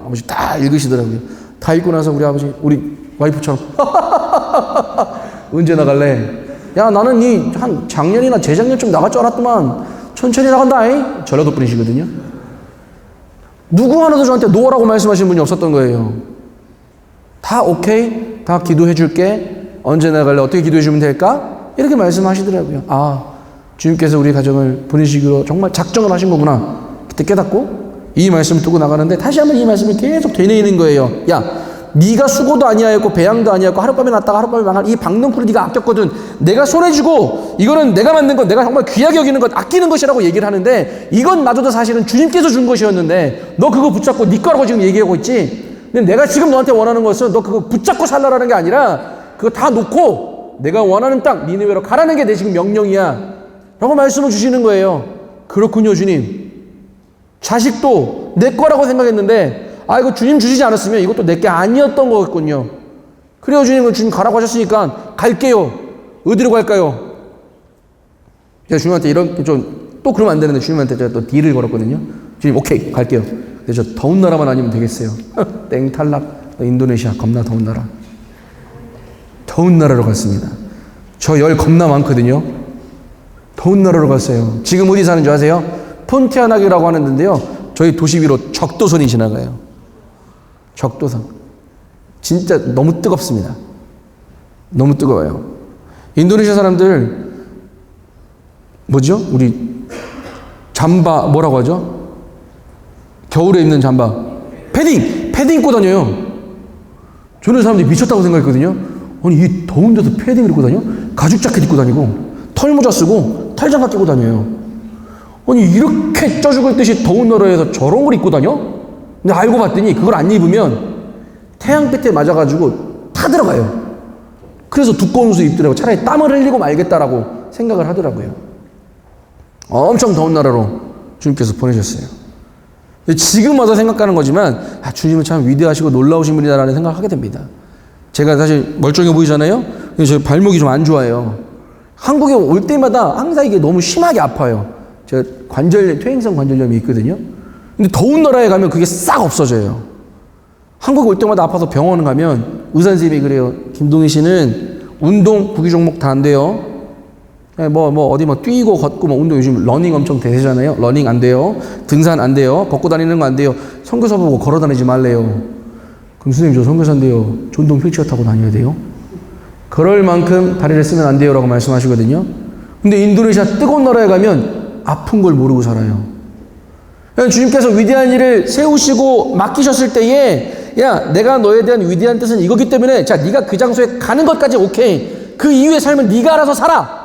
아버지 다 읽으시더라고요. 다 읽고 나서 우리 아버지 우리 와이프처럼 언제 나갈래? 야 나는 한 작년이나 재작년쯤 나갈 줄 알았더만 천천히 나간다. 전라도 분이시거든요. 누구 하나도 저한테 노라고 말씀하시는 분이 없었던 거예요. 다 오케이, 다 기도해 줄게. 언제 나갈래? 어떻게 기도해 주면 될까? 이렇게 말씀하시더라고요. 주님께서 우리 가정을 보내시기로 정말 작정을 하신 거구나. 그때 깨닫고 이 말씀을 두고 나가는데 다시 한번 이 말씀을 계속 되뇌이는 거예요. 야, 네가 수고도 아니하였고 배양도 아니하였고 하룻밤에 났다가 하룻밤에 망한 이 박넝쿨을 네가 아꼈거든. 내가 손에 쥐고 이거는 내가 만든 것, 내가 정말 귀하게 여기는 것, 아끼는 것이라고 얘기를 하는데 이건 마저도 사실은 주님께서 준 것이었는데 너 그거 붙잡고 네 거라고 지금 얘기하고 있지. 근데 내가 지금 너한테 원하는 것은 너 그거 붙잡고 살라라는 게 아니라 그거 다 놓고 내가 원하는 땅 니느웨로 가라는 게 내 지금 명령이야 라고 말씀을 주시는 거예요. 그렇군요 주님. 자식도 내 거라고 생각했는데 이거 주님 주시지 않았으면 이것도 내게 아니었던 거였군요. 그래요 주님은 주님 가라고 하셨으니까 갈게요. 어디로 갈까요? 제가 주님한테 이렇게 또 그러면 안 되는데 주님한테 제가 또 딜을 걸었거든요. 주님 오케이 갈게요. 근데 저 더운 나라만 아니면 되겠어요. 땡 탈락. 인도네시아 겁나 더운 나라. 더운 나라로 갔습니다. 저 열 겁나 많거든요. 더운 나라로 갔어요. 지금 어디 사는 줄 아세요? 폰티아나기라고 하는데요. 저희 도시 위로 적도선이 지나가요. 적도선. 진짜 너무 뜨겁습니다. 너무 뜨거워요. 인도네시아 사람들 뭐죠? 우리 잠바 뭐라고 하죠? 겨울에 입는 잠바. 패딩 입고 다녀요. 저는 사람들이 미쳤다고 생각했거든요. 아니 이 더운 데서 패딩을 입고 다녀? 가죽 자켓 입고 다니고 털모자 쓰고 털장갑 끼고 다녀요. 아니 이렇게 쪄 죽을 듯이 더운 나라에서 저런 걸 입고 다녀? 근데 알고 봤더니 그걸 안 입으면 태양빛에 맞아가지고 타들어가요. 그래서 두꺼운 옷을 입더라고요. 차라리 땀을 흘리고 말겠다라고 생각을 하더라고요. 엄청 더운 나라로 주님께서 보내셨어요. 지금 와서 생각하는 거지만 주님은 참 위대하시고 놀라우신 분이다라는 생각을 하게 됩니다. 제가 사실 멀쩡해 보이잖아요. 제 발목이 좀 안 좋아요. 한국에 올 때마다 항상 이게 너무 심하게 아파요. 제가 퇴행성 관절염이 있거든요. 근데 더운 나라에 가면 그게 싹 없어져요. 한국에 올 때마다 아파서 병원 가면 의사 선생님이 그래요. 김동희 씨는 운동 구기 종목 다 안 돼요. 어디 뛰고 걷고 운동 요즘 러닝 엄청 대세잖아요. 러닝 안 돼요. 등산 안 돼요. 걷고 다니는 거 안 돼요. 선교사 보고 걸어 다니지 말래요. 그럼 선생님 저 선교사인데요. 전동 휠체어 타고 다녀야 돼요? 그럴 만큼 다리를 쓰면 안 돼요 라고 말씀하시거든요. 근데 인도네시아 뜨거운 나라에 가면 아픈 걸 모르고 살아요. 주님께서 위대한 일을 세우시고 맡기셨을 때에 야 내가 너에 대한 위대한 뜻은 이거기 때문에 자 네가 그 장소에 가는 것까지 오케이. 그 이후의 삶은 네가 알아서 살아.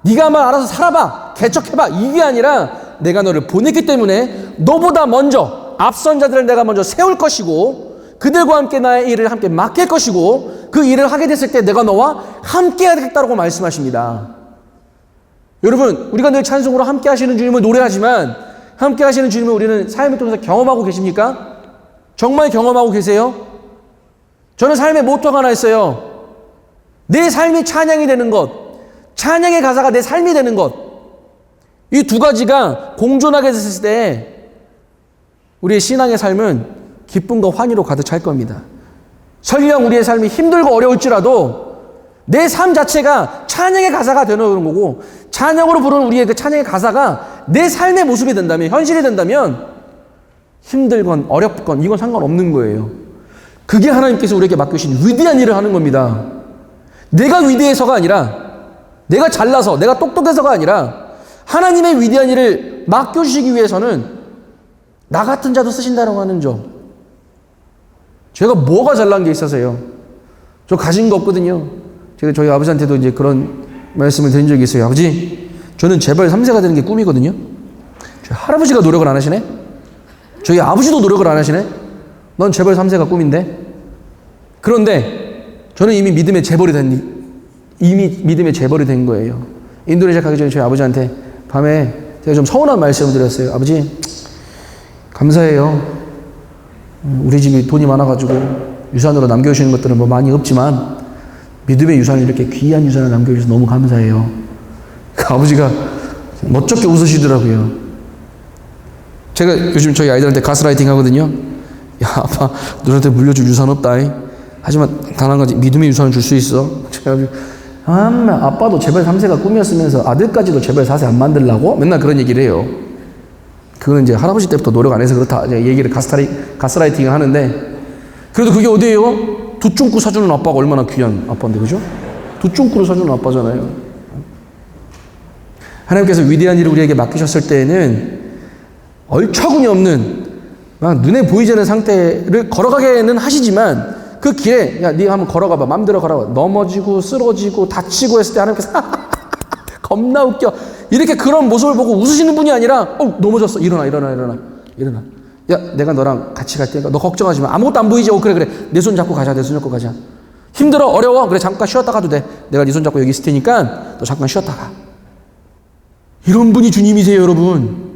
네가 한번 알아서 살아봐. 개척해봐. 이게 아니라 내가 너를 보냈기 때문에 너보다 먼저 앞선 자들을 내가 먼저 세울 것이고 그들과 함께 나의 일을 함께 맡길 것이고 그 일을 하게 됐을 때 내가 너와 함께 하겠다고 말씀하십니다. 여러분 우리가 늘 찬송으로 함께 하시는 주님을 노래하지만 함께 하시는 주님을 우리는 삶을 통해서 경험하고 계십니까? 정말 경험하고 계세요? 저는 삶의 모토가 하나 있어요. 내 삶이 찬양이 되는 것, 찬양의 가사가 내 삶이 되는 것. 이 두 가지가 공존하게 됐을 때 우리의 신앙의 삶은 기쁨과 환희로 가득 찰 겁니다. 설령 우리의 삶이 힘들고 어려울지라도 내 삶 자체가 찬양의 가사가 되는 거고 찬양으로 부르는 우리의 그 찬양의 가사가 내 삶의 모습이 된다면, 현실이 된다면 힘들건 어렵건 이건 상관없는 거예요. 그게 하나님께서 우리에게 맡기신 위대한 일을 하는 겁니다. 내가 위대해서가 아니라 내가 잘나서 내가 똑똑해서가 아니라 하나님의 위대한 일을 맡겨주시기 위해서는 나 같은 자도 쓰신다라고 하는 점. 제가 뭐가 잘난 게 있어서요. 저 가진 거 없거든요. 제가 저희 아버지한테도 이제 그런 말씀을 드린 적이 있어요. 아버지, 저는 재벌 3세가 되는 게 꿈이거든요. 저희 할아버지가 노력을 안 하시네? 저희 아버지도 노력을 안 하시네? 넌 재벌 3세가 꿈인데? 그런데 저는 이미 믿음의 재벌이 된 거예요. 인도네시아 가기 전에 저희 아버지한테 밤에 제가 좀 서운한 말씀을 드렸어요. 아버지, 감사해요. 우리 집이 돈이 많아가지고 유산으로 남겨주시는 것들은 뭐 많이 없지만 믿음의 유산을 이렇게 귀한 유산을 남겨주셔서 너무 감사해요. 그 아버지가 멋쩍게 웃으시더라고요. 제가 요즘 저희 아이들한테 가스라이팅 하거든요. 야, 아빠, 너한테 물려줄 유산 없다. 하지만 단 한 가지, 믿음의 유산을 줄 수 있어. 제가 아빠도 재벌 3세가 꿈이었으면서 아들까지도 재벌 4세 안 만들라고? 맨날 그런 얘기를 해요. 그거는 이제 할아버지 때부터 노력 안 해서 그렇다. 이제 얘기를 가스라이팅을 하는데, 그래도 그게 어디예요? 두쫑꾸 사주는 아빠가 얼마나 귀한 아빠인데, 그죠? 두쫑꾸를 사주는 아빠잖아요. 하나님께서 위대한 일을 우리에게 맡기셨을 때에는 얼처구니 없는 막 눈에 보이지 않는 상태를 걸어가게는 하시지만 그 길에 야, 네가 한번 걸어가봐. 마음대로 걸어봐. 넘어지고 쓰러지고 다치고 했을 때 하나님께서 겁나 웃겨. 이렇게 그런 모습을 보고 웃으시는 분이 아니라 넘어졌어. 일어나. 야, 내가 너랑 같이 갈 테니까 너 걱정하지 마. 아무것도 안 보이지? 그래. 내 손 잡고 가자. 내 손 잡고 가자. 힘들어? 어려워? 그래, 잠깐 쉬었다 가도 돼. 내가 네 손 잡고 여기 있을 테니까 너 잠깐 쉬었다 가. 이런 분이 주님이세요, 여러분.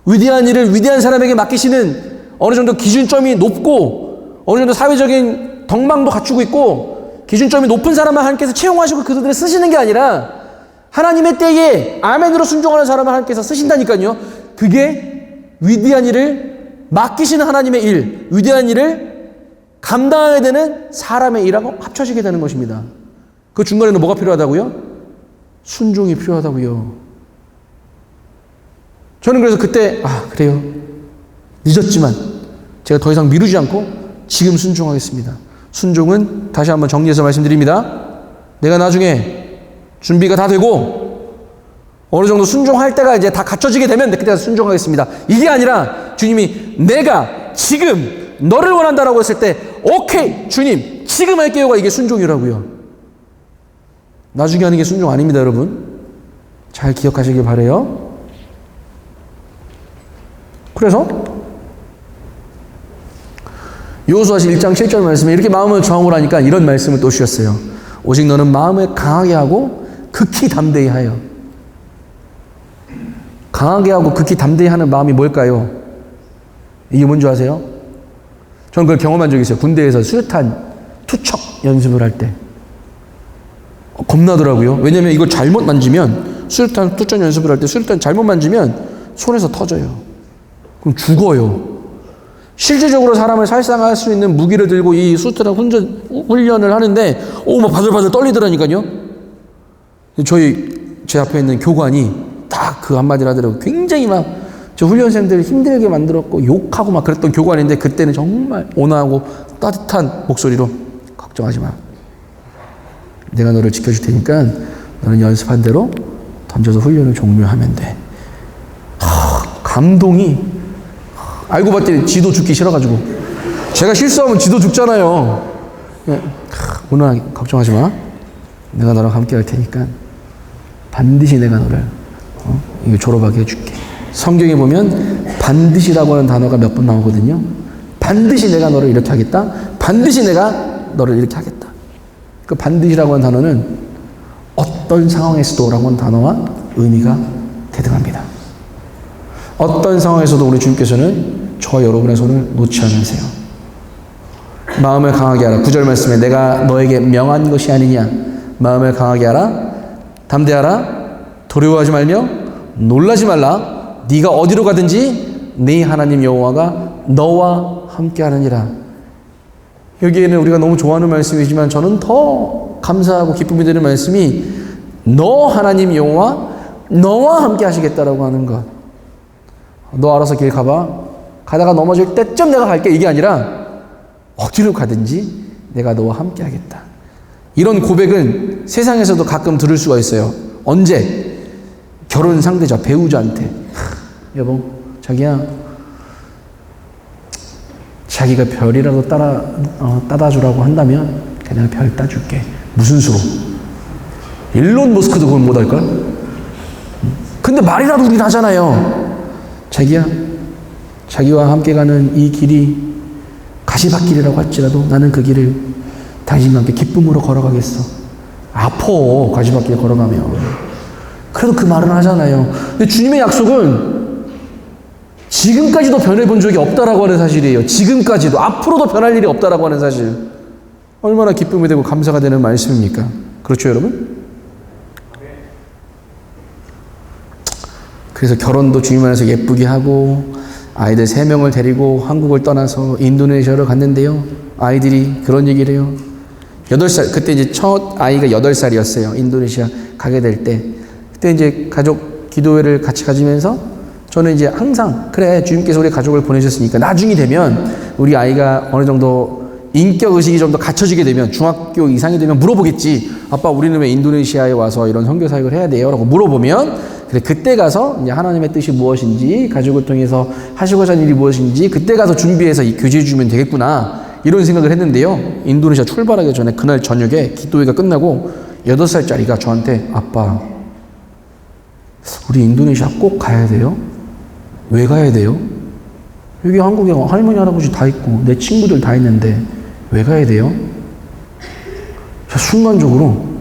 위대한 일을 위대한 사람에게 맡기시는 어느 정도 기준점이 높고 어느 정도 사회적인 덕망도 갖추고 있고 기준점이 높은 사람만 하나님께서 채용하시고 그들을 쓰시는 게 아니라 하나님의 때에 아멘으로 순종하는 사람을 하나님께서 쓰신다니까요. 그게 위대한 일을 맡기시는 하나님의 일, 위대한 일을 감당하게 되는 사람의 일하고 합쳐지게 되는 것입니다. 그 중간에는 뭐가 필요하다고요? 순종이 필요하다고요. 저는 그래서 그때 그래요. 늦었지만 제가 더 이상 미루지 않고 지금 순종하겠습니다. 순종은 다시 한번 정리해서 말씀드립니다. 내가 나중에 준비가 다 되고 어느 정도 순종할 때가 이제 다 갖춰지게 되면 그때 순종하겠습니다. 이게 아니라 주님이 내가 지금 너를 원한다라고 했을 때 오케이 주님 지금 할게요가 이게 순종이라고요. 나중에 하는 게 순종 아닙니다, 여러분. 잘 기억하시길 바라요. 그래서 여호수아서 1장 7절 말씀에 이렇게 마음을 정함을 하니까 이런 말씀을 또 주셨어요. 오직 너는 마음을 강하게 하고 극히 담대히 하여. 강하게 하고 극히 담대히 하는 마음이 뭘까요? 이게 뭔지 아세요? 저는 그걸 경험한 적이 있어요. 군대에서 수류탄 투척 연습을 할 때 겁나더라고요. 왜냐면 이걸 잘못 만지면 수류탄 투척 연습을 할 때 수류탄 잘못 만지면 손에서 터져요. 그럼 죽어요. 실질적으로 사람을 살상할 수 있는 무기를 들고 이 수트라 훈련을 하는데 막 바들바들 떨리더라니까요. 제 앞에 있는 교관이 딱 그 한마디를 하더라고요. 굉장히 막 저 훈련생들을 힘들게 만들었고 욕하고 막 그랬던 교관인데 그때는 정말 온화하고 따뜻한 목소리로 걱정하지 마. 내가 너를 지켜줄 테니까 너는 연습한 대로 던져서 훈련을 종료하면 돼. 감동이 알고 봤더니 지도 죽기 싫어가지고 제가 실수하면 지도 죽잖아요. 온화하게 걱정하지 마. 내가 너랑 함께 할 테니까 반드시 내가 너를 이거 졸업하게 해줄게. 성경에 보면 반드시라고 하는 단어가 몇 번 나오거든요. 반드시 내가 너를 이렇게 하겠다. 반드시 내가 너를 이렇게 하겠다. 그 반드시라고 하는 단어는 어떤 상황에서도 라고 하는 단어와 의미가 대등합니다. 어떤 상황에서도 우리 주님께서는 저와 여러분의 손을 놓지 않으세요. 마음을 강하게 하라. 9절 말씀에 내가 너에게 명한 것이 아니냐. 마음을 강하게 하라. 담대하라. 두려워하지 말며 놀라지 말라. 네가 어디로 가든지 네 하나님 여호와가 너와 함께하느니라. 여기에는 우리가 너무 좋아하는 말씀이지만 저는 더 감사하고 기쁨이 되는 말씀이 너 하나님 여호와 너와 함께 하시겠다라고 하는 것. 너 알아서 길 가봐. 가다가 넘어질 때쯤 내가 갈게. 이게 아니라 어디로 가든지 내가 너와 함께 하겠다. 이런 고백은 세상에서도 가끔 들을 수가 있어요. 언제? 결혼 상대자, 배우자한테 여보, 자기야 자기가 별이라도 따다주라고 한다면 그냥 별 따줄게. 무슨 수로? 일론 머스크도 그건 못할걸? 근데 말이라도 우린 하잖아요. 자기야, 자기와 함께 가는 이 길이 가시밭길이라고 할지라도 나는 그 길을 당신과 함께 기쁨으로 걸어가겠어. 아파, 가시밭길 걸어가면. 그래도 그 말은 하잖아요. 근데 주님의 약속은 지금까지도 변해본 적이 없다라고 하는 사실이에요. 지금까지도. 앞으로도 변할 일이 없다라고 하는 사실. 얼마나 기쁨이 되고 감사가 되는 말씀입니까? 그렇죠, 여러분? 그래서 결혼도 주님 안에서 예쁘게 하고 아이들 3명을 데리고 한국을 떠나서 인도네시아로 갔는데요. 아이들이 그런 얘기를 해요. 8살, 그때 이제 첫 아이가 8살이었어요. 인도네시아 가게 될 때. 그때 이제 가족 기도회를 같이 가지면서 저는 이제 항상 그래 주님께서 우리 가족을 보내셨으니까 나중이 되면 우리 아이가 어느 정도 인격의식이 좀 더 갖춰지게 되면 중학교 이상이 되면 물어보겠지. 아빠 우리는 왜 인도네시아에 와서 이런 선교 사역을 해야 돼요? 라고 물어보면 그래 그때 가서 이제 하나님의 뜻이 무엇인지 가족을 통해서 하시고자 하는 일이 무엇인지 그때 가서 준비해서 교제해 주면 되겠구나 이런 생각을 했는데요. 인도네시아 출발하기 전에 그날 저녁에 기도회가 끝나고 8살짜리가 저한테 아빠 우리 인도네시아 꼭 가야 돼요? 왜 가야 돼요? 여기 한국에 할머니 할아버지 다 있고 내 친구들 다 있는데 왜 가야 돼요? 순간적으로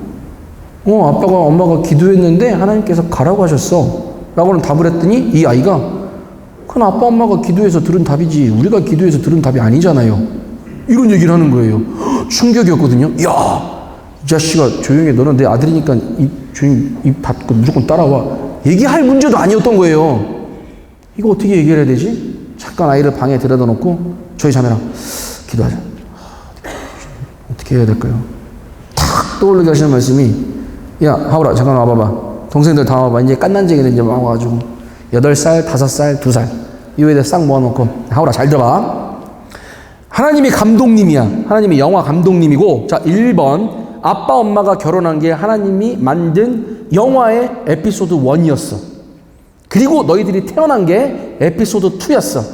아빠가 엄마가 기도했는데 하나님께서 가라고 하셨어 라고는 답을 했더니 이 아이가 그건 아빠 엄마가 기도해서 들은 답이지 우리가 기도해서 들은 답이 아니잖아요 이런 얘기를 하는 거예요. 충격이었거든요. 야, 이 자식아 조용히 해. 너는 내 아들이니까 조용히 입 닫고 무조건 따라와. 얘기할 문제도 아니었던 거예요. 이거 어떻게 얘기를 해야 되지? 잠깐 아이를 방에 데려다 놓고 저희 자매랑 기도하자. 어떻게 해야 될까요? 탁 떠오르게 하시는 말씀이 야 하울아 잠깐 와봐봐. 동생들 다 와봐. 이제 깐난쟁이들 이제 막 와가지고 8살, 5살, 2살 이후에 싹 모아놓고 하울아 잘 들어봐. 하나님이 감독님이야. 하나님이 영화 감독님이고 자 1번 아빠 엄마가 결혼한 게 하나님이 만든 영화의 에피소드 1이었어. 그리고 너희들이 태어난 게 에피소드 2였어.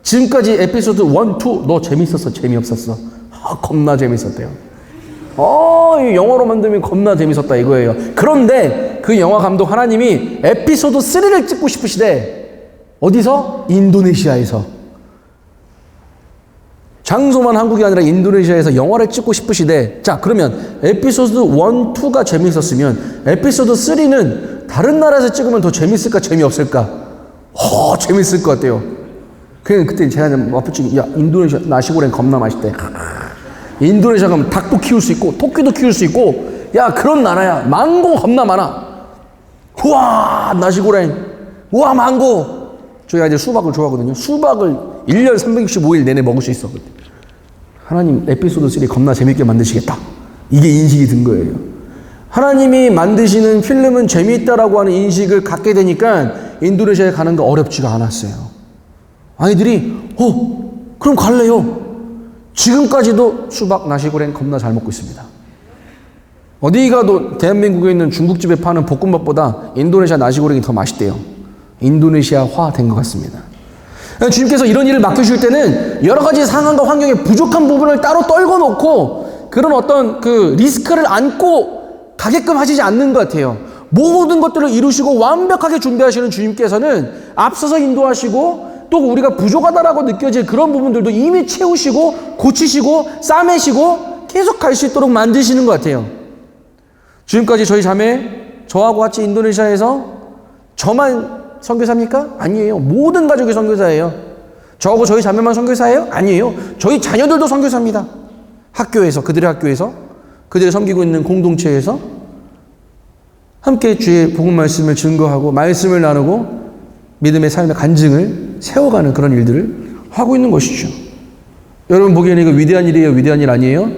지금까지 에피소드 1, 2 너 재밌었어? 재미없었어? 겁나 재밌었대요. 이 영화로 만들면 겁나 재밌었다 이거예요. 그런데 그 영화 감독 하나님이 에피소드 3를 찍고 싶으시대. 어디서? 인도네시아에서. 장소만 한국이 아니라 인도네시아에서 영화를 찍고 싶으시대. 자, 그러면 에피소드 1, 2가 재밌었으면 에피소드 3는 다른 나라에서 찍으면 더 재밌을까, 재미없을까? 재밌을 것 같아요. 그때 제가 와프치기, 야, 인도네시아 나시고랭 겁나 맛있대. 인도네시아 가면 닭도 키울 수 있고, 토끼도 키울 수 있고, 야, 그런 나라야. 망고 겁나 많아. 우와, 나시고랭. 우와, 망고. 저희가 이제 수박을 좋아하거든요. 수박을 1년 365일 내내 먹을 수 있어. 하나님 에피소드 3 겁나 재밌게 만드시겠다. 이게 인식이 든 거예요. 하나님이 만드시는 필름은 재미있다라고 하는 인식을 갖게 되니까 인도네시아에 가는 거 어렵지가 않았어요. 아이들이 그럼 갈래요. 지금까지도 수박 나시고랭 겁나 잘 먹고 있습니다. 어디 가도 대한민국에 있는 중국집에 파는 볶음밥보다 인도네시아 나시고랭이 더 맛있대요. 인도네시아화 된 것 같습니다. 주님께서 이런 일을 맡겨주실 때는 여러 가지 상황과 환경에 부족한 부분을 따로 떨궈 놓고 그런 어떤 그 리스크를 안고 가게끔 하시지 않는 것 같아요. 모든 것들을 이루시고 완벽하게 준비하시는 주님께서는 앞서서 인도하시고 또 우리가 부족하다라고 느껴질 그런 부분들도 이미 채우시고 고치시고 싸매시고 계속 갈 수 있도록 만드시는 것 같아요. 지금까지 저희 자매 저하고 같이 인도네시아에서 저만 선교사입니까? 아니에요. 모든 가족이 선교사예요. 저하고 저희 자매만 선교사예요? 아니에요. 저희 자녀들도 선교사입니다. 학교에서 그들의 학교에서 그들이 섬기고 있는 공동체에서 함께 주의 복음 말씀을 증거하고 말씀을 나누고 믿음의 삶의 간증을 세워가는 그런 일들을 하고 있는 것이죠. 여러분 보기에는 이거 위대한 일이에요? 위대한 일 아니에요?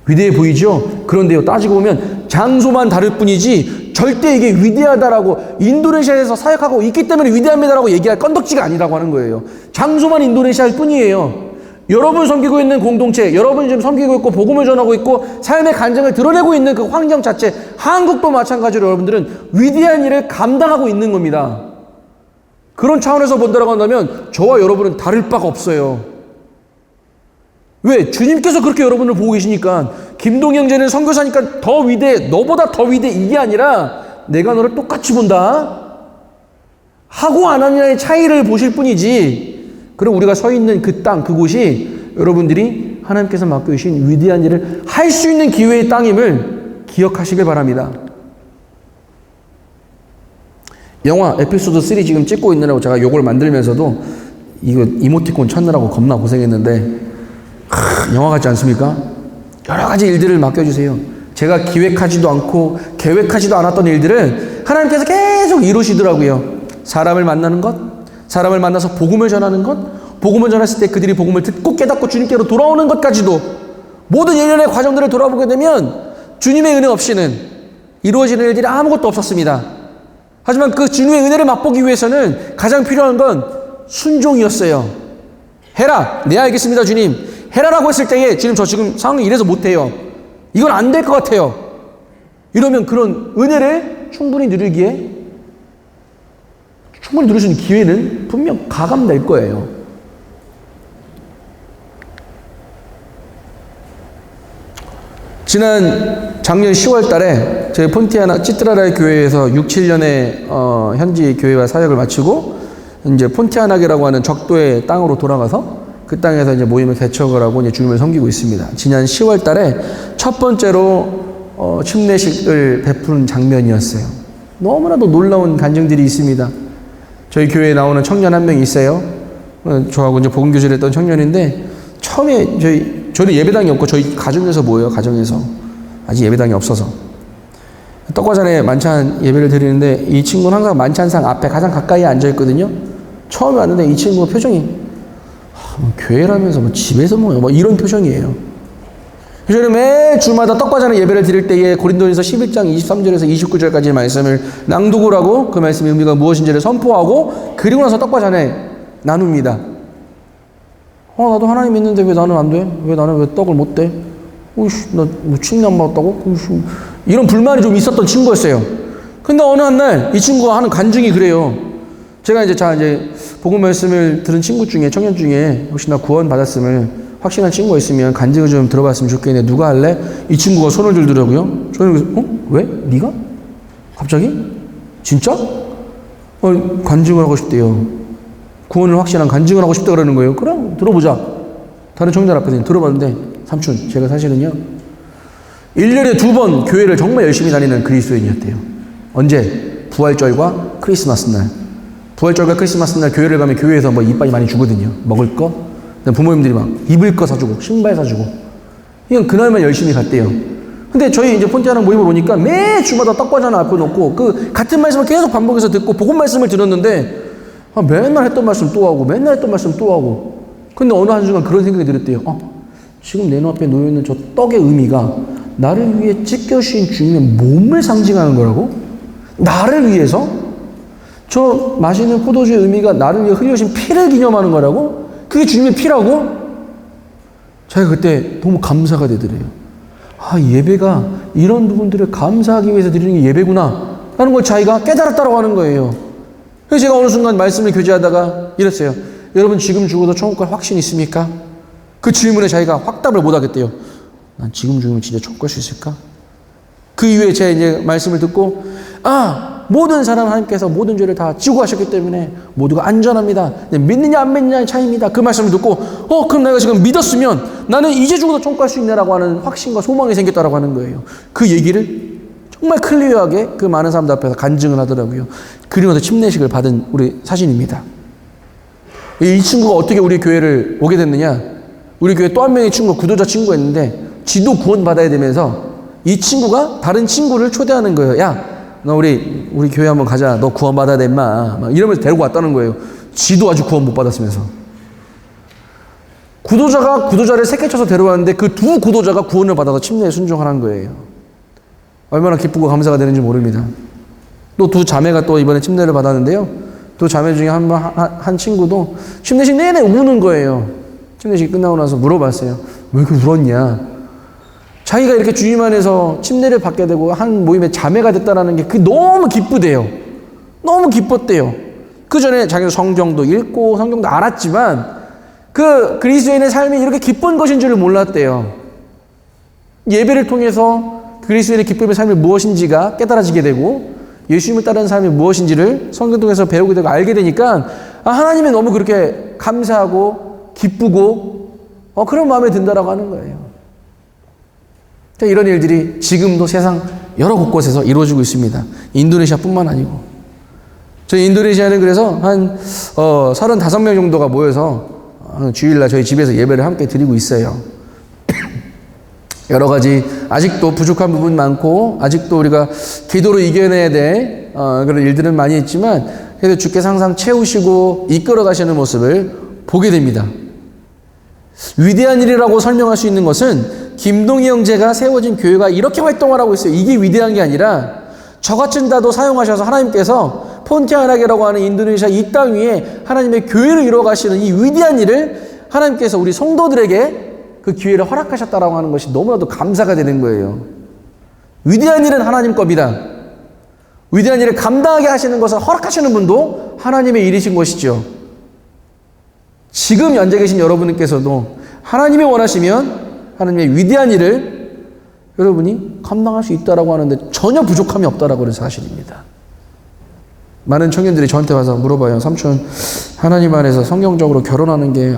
위대해 보이죠? 그런데요, 따지고 보면 장소만 다를 뿐이지 절대 이게 위대하다라고 인도네시아에서 사역하고 있기 때문에 위대합니다라고 얘기할 건덕지가 아니라고 하는 거예요. 장소만 인도네시아일 뿐이에요. 여러분 섬기고 있는 공동체, 여러분이 지금 섬기고 있고 복음을 전하고 있고 삶의 간증을 드러내고 있는 그 환경 자체, 한국도 마찬가지로 여러분들은 위대한 일을 감당하고 있는 겁니다. 그런 차원에서 본다라고 한다면 저와 여러분은 다를 바가 없어요. 왜? 주님께서 그렇게 여러분을 보고 계시니까. 김동희 형제는 선교사니까 더 위대해, 너보다 더 위대해, 이게 아니라 내가 너를 똑같이 본다 하고 안 하느냐의 차이를 보실 뿐이지. 그럼 우리가 서 있는 그 땅, 그곳이 여러분들이 하나님께서 맡겨주신 위대한 일을 할 수 있는 기회의 땅임을 기억하시길 바랍니다. 영화 에피소드 3 지금 찍고 있느라고 제가 요걸 만들면서도 이거 이모티콘 찾느라고 겁나 고생했는데 영화 같지 않습니까? 여러 가지 일들을 맡겨주세요. 제가 기획하지도 않고 계획하지도 않았던 일들을 하나님께서 계속 이루시더라고요. 사람을 만나는 것, 사람을 만나서 복음을 전하는 것, 복음을 전했을 때 그들이 복음을 듣고 깨닫고 주님께로 돌아오는 것까지도 모든 일련의 과정들을 돌아보게 되면 주님의 은혜 없이는 이루어지는 일들이 아무것도 없었습니다. 하지만 그 주님의 은혜를 맛보기 위해서는 가장 필요한 건 순종이었어요. 해라! 네, 알겠습니다, 주님. 해라라고 했을 때에 주님 저 지금 상황이 이래서 못해요. 이건 안 될 것 같아요. 이러면 그런 은혜를 충분히 누리기에 충분히 누릴 수 있는 기회는 분명 가감될 거예요. 작년 10월 달에 저희 폰티아나 찌트라라의 교회에서 6, 7년의 현지 교회와 사역을 마치고 이제 폰티아나게라고 하는 적도의 땅으로 돌아가서 그 땅에서 이제 모임을 개척을 하고 이제 주님을 섬기고 있습니다. 지난 10월 달에 첫 번째로 침례식을 베푸는 장면이었어요. 너무나도 놀라운 간증들이 있습니다. 저희 교회에 나오는 청년 한 명이 있어요. 저하고 이제 복음교제를 했던 청년인데 처음에 저는 예배당이 없고 저희 가정에서 모여요. 가정에서 아직 예배당이 없어서 떡과잔에 만찬 예배를 드리는데 이 친구는 항상 만찬상 앞에 가장 가까이 앉아 있거든요. 처음에 왔는데 이 친구가 표정이 교회라면서 집에서 뭐 이런 표정이에요. 저는 매 주마다 떡과잔의 예배를 드릴 때에 고린도전서 11장 23절에서 29절까지의 말씀을 낭독을 하고 그 말씀의 의미가 무엇인지를 선포하고 그리고 나서 떡과잔에 나눕니다. 나도 하나님 믿는데 왜 나는 안 돼? 왜 나는 왜 떡을 못 대? 나 뭐 칭찬 안 받았다고? 이런 불만이 좀 있었던 친구였어요. 근데 어느 한 날 이 친구가 하는 간증이 그래요. 제가 이제 복음 말씀을 들은 친구 중에, 청년 중에 혹시나 구원 받았음을 확신한 친구가 있으면 간증을 좀 들어봤으면 좋겠는데 누가 할래? 이 친구가 손을 들더라고요. 저는 왜? 네가? 갑자기? 진짜? 간증을 하고 싶대요. 구원을 확신한 간증을 하고 싶다 그러는 거예요. 그럼 들어보자. 다른 청년 앞에서 들어봤는데 삼촌, 제가 사실은요 1년에 2번 교회를 정말 열심히 다니는 그리스도인이었대요. 언제? 부활절과 크리스마스 날. 부활절과 크리스마스 날 교회를 가면 교회에서 뭐 이빨이 많이 주거든요. 먹을 거. 부모님들이 막 입을 거 사주고 신발 사주고. 그냥 그날만 열심히 갔대요. 근데 저희 이제 폰티아나 모임을 오니까 매 주마다 떡과잔 앞에 놓고 그 같은 말씀을 계속 반복해서 듣고 복음 말씀을 들었는데 맨날 했던 말씀 또 하고, 맨날 했던 말씀 또 하고. 근데 어느 한순간 그런 생각이 들었대요. 지금 내 눈앞에 놓여있는 저 떡의 의미가 나를 위해 찢겨주신 주님의 몸을 상징하는 거라고? 나를 위해서? 저 마시는 포도주의 의미가 나를 위해 흘려진 피를 기념하는 거라고? 그게 주님의 피라고? 제가 그때 너무 감사가 되더래요. 예배가 이런 부분들을 감사하기 위해서 드리는 게 예배구나 라는 걸 자기가 깨달았다고 하는 거예요. 그래서 제가 어느 순간 말씀을 교제하다가 이랬어요. 여러분 지금 죽어도 천국 갈 확신 있습니까? 그 질문에 자기가 확답을 못 하겠대요. 난 지금 죽으면 진짜 천국 갈 수 있을까? 그 이후에 제가 이제 말씀을 듣고 모든 사람 하나님께서 모든 죄를 다 지고 하셨기 때문에 모두가 안전합니다. 믿느냐 안 믿느냐의 차이입니다. 그 말씀을 듣고 그럼 내가 지금 믿었으면 나는 이제 죽어도 천국 갈 수 있네라고 하는 확신과 소망이 생겼다라고 하는 거예요. 그 얘기를 정말 클리어하게 그 많은 사람들 앞에서 간증을 하더라고요. 그리고 나서 침례식을 받은 우리 사진입니다. 이 친구가 어떻게 우리 교회를 오게 됐느냐? 우리 교회 또 한 명의 친구가 구도자 친구가 있는데 지도 구원 받아야 되면서 이 친구가 다른 친구를 초대하는 거예요. 야, 너 우리 교회 한번 가자. 너 구원 받아야 돼, 임마. 막 이러면서 데리고 왔다는 거예요. 지도 아직 구원 못 받았으면서. 구도자가 구도자를 새끼쳐서 데려왔는데 그 두 구도자가 구원을 받아서 침례에 순종하는 거예요. 얼마나 기쁘고 감사가 되는지 모릅니다. 또 두 자매가 또 이번에 침례를 받았는데요. 두 자매 중에 한 친구도 침례식 내내 우는 거예요. 침례식 끝나고 나서 물어봤어요. 왜 이렇게 울었냐? 자기가 이렇게 주님 안에서 침례를 받게 되고 한 모임의 자매가 됐다는 게 그게 너무 기쁘대요. 너무 기뻤대요. 그 전에 자기는 성경도 읽고 성경도 알았지만 그 그리스도인의 삶이 이렇게 기쁜 것인 줄을 몰랐대요. 예배를 통해서 그리스도인의 기쁨의 삶이 무엇인지가 깨달아지게 되고 예수님을 따르는 삶이 무엇인지를 성경 통해서 배우게 되고 알게 되니까 하나님이 너무 그렇게 감사하고 기쁘고 그런 마음에 든다라고 하는 거예요. 이런 일들이 지금도 세상 여러 곳곳에서 이루어지고 있습니다. 인도네시아뿐만 아니고. 저희 인도네시아는 그래서 한 35명 정도가 모여서 주일날 저희 집에서 예배를 함께 드리고 있어요. 여러 가지 아직도 부족한 부분 많고 아직도 우리가 기도로 이겨내야 될 그런 일들은 많이 있지만 그래도 주께서 항상 채우시고 이끌어 가시는 모습을 보게 됩니다. 위대한 일이라고 설명할 수 있는 것은 김동희 형제가 세워진 교회가 이렇게 활동을 하고 있어요. 이게 위대한 게 아니라 저 같은 자도 사용하셔서 하나님께서 폰티아나게라고 하는 인도네시아 이 땅 위에 하나님의 교회를 이루어 가시는 이 위대한 일을 하나님께서 우리 성도들에게 그 기회를 허락하셨다라고 하는 것이 너무나도 감사가 되는 거예요. 위대한 일은 하나님 겁니다. 위대한 일을 감당하게 하시는 것을 허락하시는 분도 하나님의 일이신 것이죠. 지금 현재 계신 여러분께서도 하나님이 원하시면 하나님의 위대한 일을 여러분이 감당할 수 있다라고 하는데 전혀 부족함이 없다라고 하는 사실입니다. 많은 청년들이 저한테 와서 물어봐요. 삼촌, 하나님 안에서 성경적으로 결혼하는 게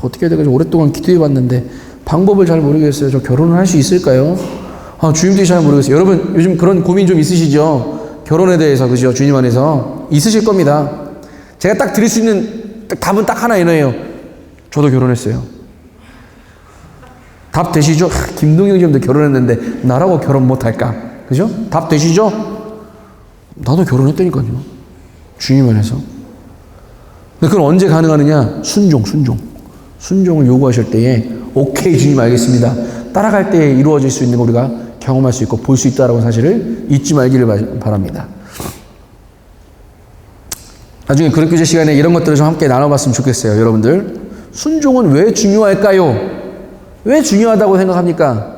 어떻게 해야 되겠지? 오랫동안 기도해 봤는데 방법을 잘 모르겠어요. 저 결혼을 할 수 있을까요? 주님도 잘 모르겠어요. 여러분 요즘 그런 고민 좀 있으시죠? 결혼에 대해서, 그죠? 주님 안에서 있으실 겁니다. 제가 딱 드릴 수 있는 답은 딱 하나 이거예요. 저도 결혼했어요. 답 되시죠? 김동영 지금도 결혼했는데 나라고 결혼 못할까? 그죠? 답 되시죠? 나도 결혼했다니까요. 주님 안에서. 근데 그건 언제 가능하느냐? 순종을 요구하실 때에 오케이 주님 알겠습니다. 따라갈 때에 이루어질 수 있는 거 우리가 경험할 수 있고 볼 수 있다라고 사실을 잊지 말기를 바랍니다. 나중에 그릇교제 시간에 이런 것들을 좀 함께 나눠봤으면 좋겠어요. 여러분들, 순종은 왜 중요할까요? 왜 중요하다고 생각합니까?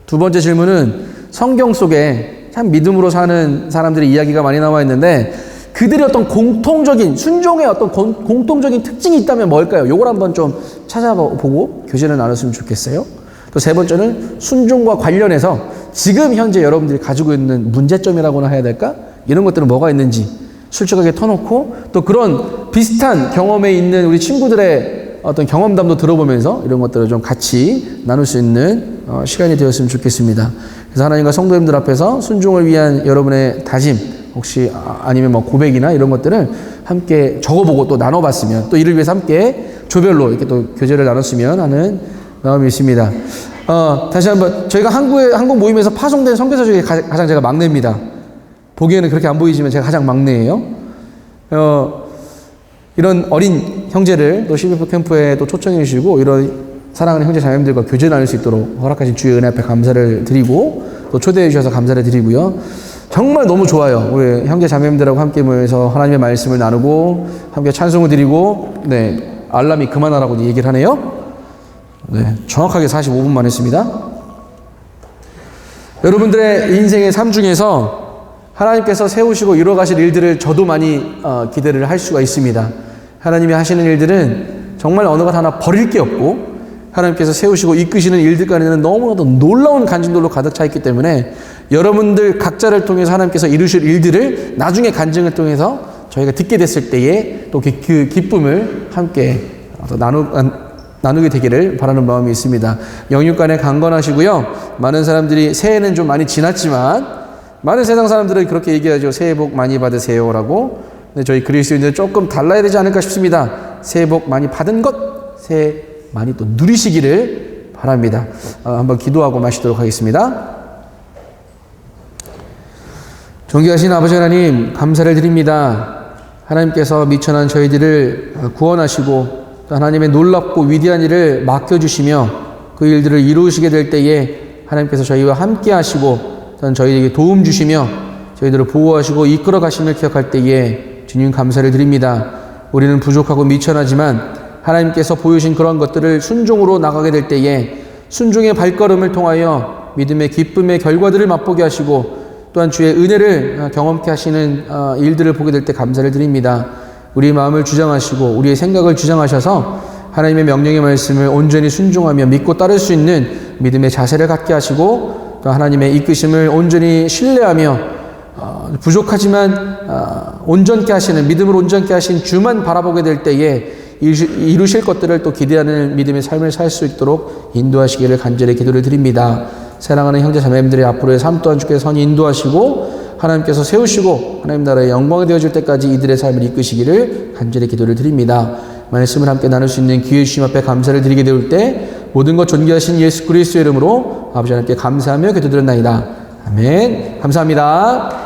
두 번째 질문은 성경 속에 참 믿음으로 사는 사람들의 이야기가 많이 나와 있는데 그들의 어떤 공통적인 순종의 어떤 공통적인 특징이 있다면 뭘까요? 요걸 한번 좀 찾아보고 교제를 나눴으면 좋겠어요. 또 세 번째는 순종과 관련해서 지금 현재 여러분들이 가지고 있는 문제점이라고나 해야 될까? 이런 것들은 뭐가 있는지 솔직하게 터놓고 또 그런 비슷한 경험에 있는 우리 친구들의 어떤 경험담도 들어보면서 이런 것들을 좀 같이 나눌 수 있는 시간이 되었으면 좋겠습니다. 그래서 하나님과 성도님들 앞에서 순종을 위한 여러분의 다짐 혹시 아니면 뭐 고백이나 이런 것들을 함께 적어보고 또 나눠봤으면 또 이를 위해서 함께 조별로 이렇게 또 교제를 나눴으면 하는 마음이 있습니다. 다시 한번 저희가 한국 모임에서 파송된 선교사 중에 가장 제가 막내입니다. 보기에는 그렇게 안 보이지만 제가 가장 막내예요. 이런 어린 형제를 또 CBF 캠프에 또 초청해 주시고 이런 사랑하는 형제 자매님들과 교제 나눌 수 있도록 허락하신 주의 은혜 앞에 감사를 드리고 또 초대해 주셔서 감사를 드리고요. 정말 너무 좋아요. 우리 형제 자매님들하고 함께 모여서 하나님의 말씀을 나누고 함께 찬송을 드리고 알람이 그만하라고 얘기를 하네요. 정확하게 45분만 했습니다. 여러분들의 인생의 삶 중에서 하나님께서 세우시고 이뤄가실 일들을 저도 많이 기대를 할 수가 있습니다. 하나님이 하시는 일들은 정말 어느 것 하나 버릴 게 없고 하나님께서 세우시고 이끄시는 일들까지는 너무나도 놀라운 간증들로 가득 차 있기 때문에 여러분들 각자를 통해서 하나님께서 이루실 일들을 나중에 간증을 통해서 저희가 듣게 됐을 때에 또 그 기쁨을 함께 나누게 되기를 바라는 마음이 있습니다. 영육간에 강건하시고요. 많은 사람들이 새해는 좀 많이 지났지만 많은 세상 사람들은 그렇게 얘기하죠. 새해 복 많이 받으세요라고. 근데 저희 그리스도인들은 조금 달라야 되지 않을까 싶습니다. 새해 복 많이 받은 것 새해 많이 또 누리시기를 바랍니다. 한번 기도하고 마시도록 하겠습니다. 존귀하신 아버지 하나님 감사를 드립니다. 하나님께서 미천한 저희들을 구원하시고 또 하나님의 놀랍고 위대한 일을 맡겨주시며 그 일들을 이루시게 될 때에 하나님께서 저희와 함께 하시고 또한 저희에게 도움 주시며 저희들을 보호하시고 이끌어 가심을 기억할 때에 주님 감사를 드립니다. 우리는 부족하고 미천하지만 하나님께서 보여주신 그런 것들을 순종으로 나가게 될 때에 순종의 발걸음을 통하여 믿음의 기쁨의 결과들을 맛보게 하시고 또한 주의 은혜를 경험케 하시는 일들을 보게 될 때 감사를 드립니다. 우리의 마음을 주장하시고 우리의 생각을 주장하셔서 하나님의 명령의 말씀을 온전히 순종하며 믿고 따를 수 있는 믿음의 자세를 갖게 하시고 또 하나님의 이끄심을 온전히 신뢰하며 부족하지만 온전케 하시는 믿음을 온전케 하신 주만 바라보게 될 때에 이루실 것들을 또 기대하는 믿음의 삶을 살 수 있도록 인도하시기를 간절히 기도를 드립니다. 사랑하는 형제 자매님들의 앞으로의 삶 또한 주께서 선히 인도하시고 하나님께서 세우시고 하나님 나라의 영광이 되어질 때까지 이들의 삶을 이끄시기를 간절히 기도를 드립니다. 말씀을 함께 나눌 수 있는 기회 주심 앞에 감사를 드리게 될 때 모든 것 존귀하신 예수 그리스도의 이름으로 아버지 하나님께 감사하며 기도드렸나이다. 아멘. 감사합니다.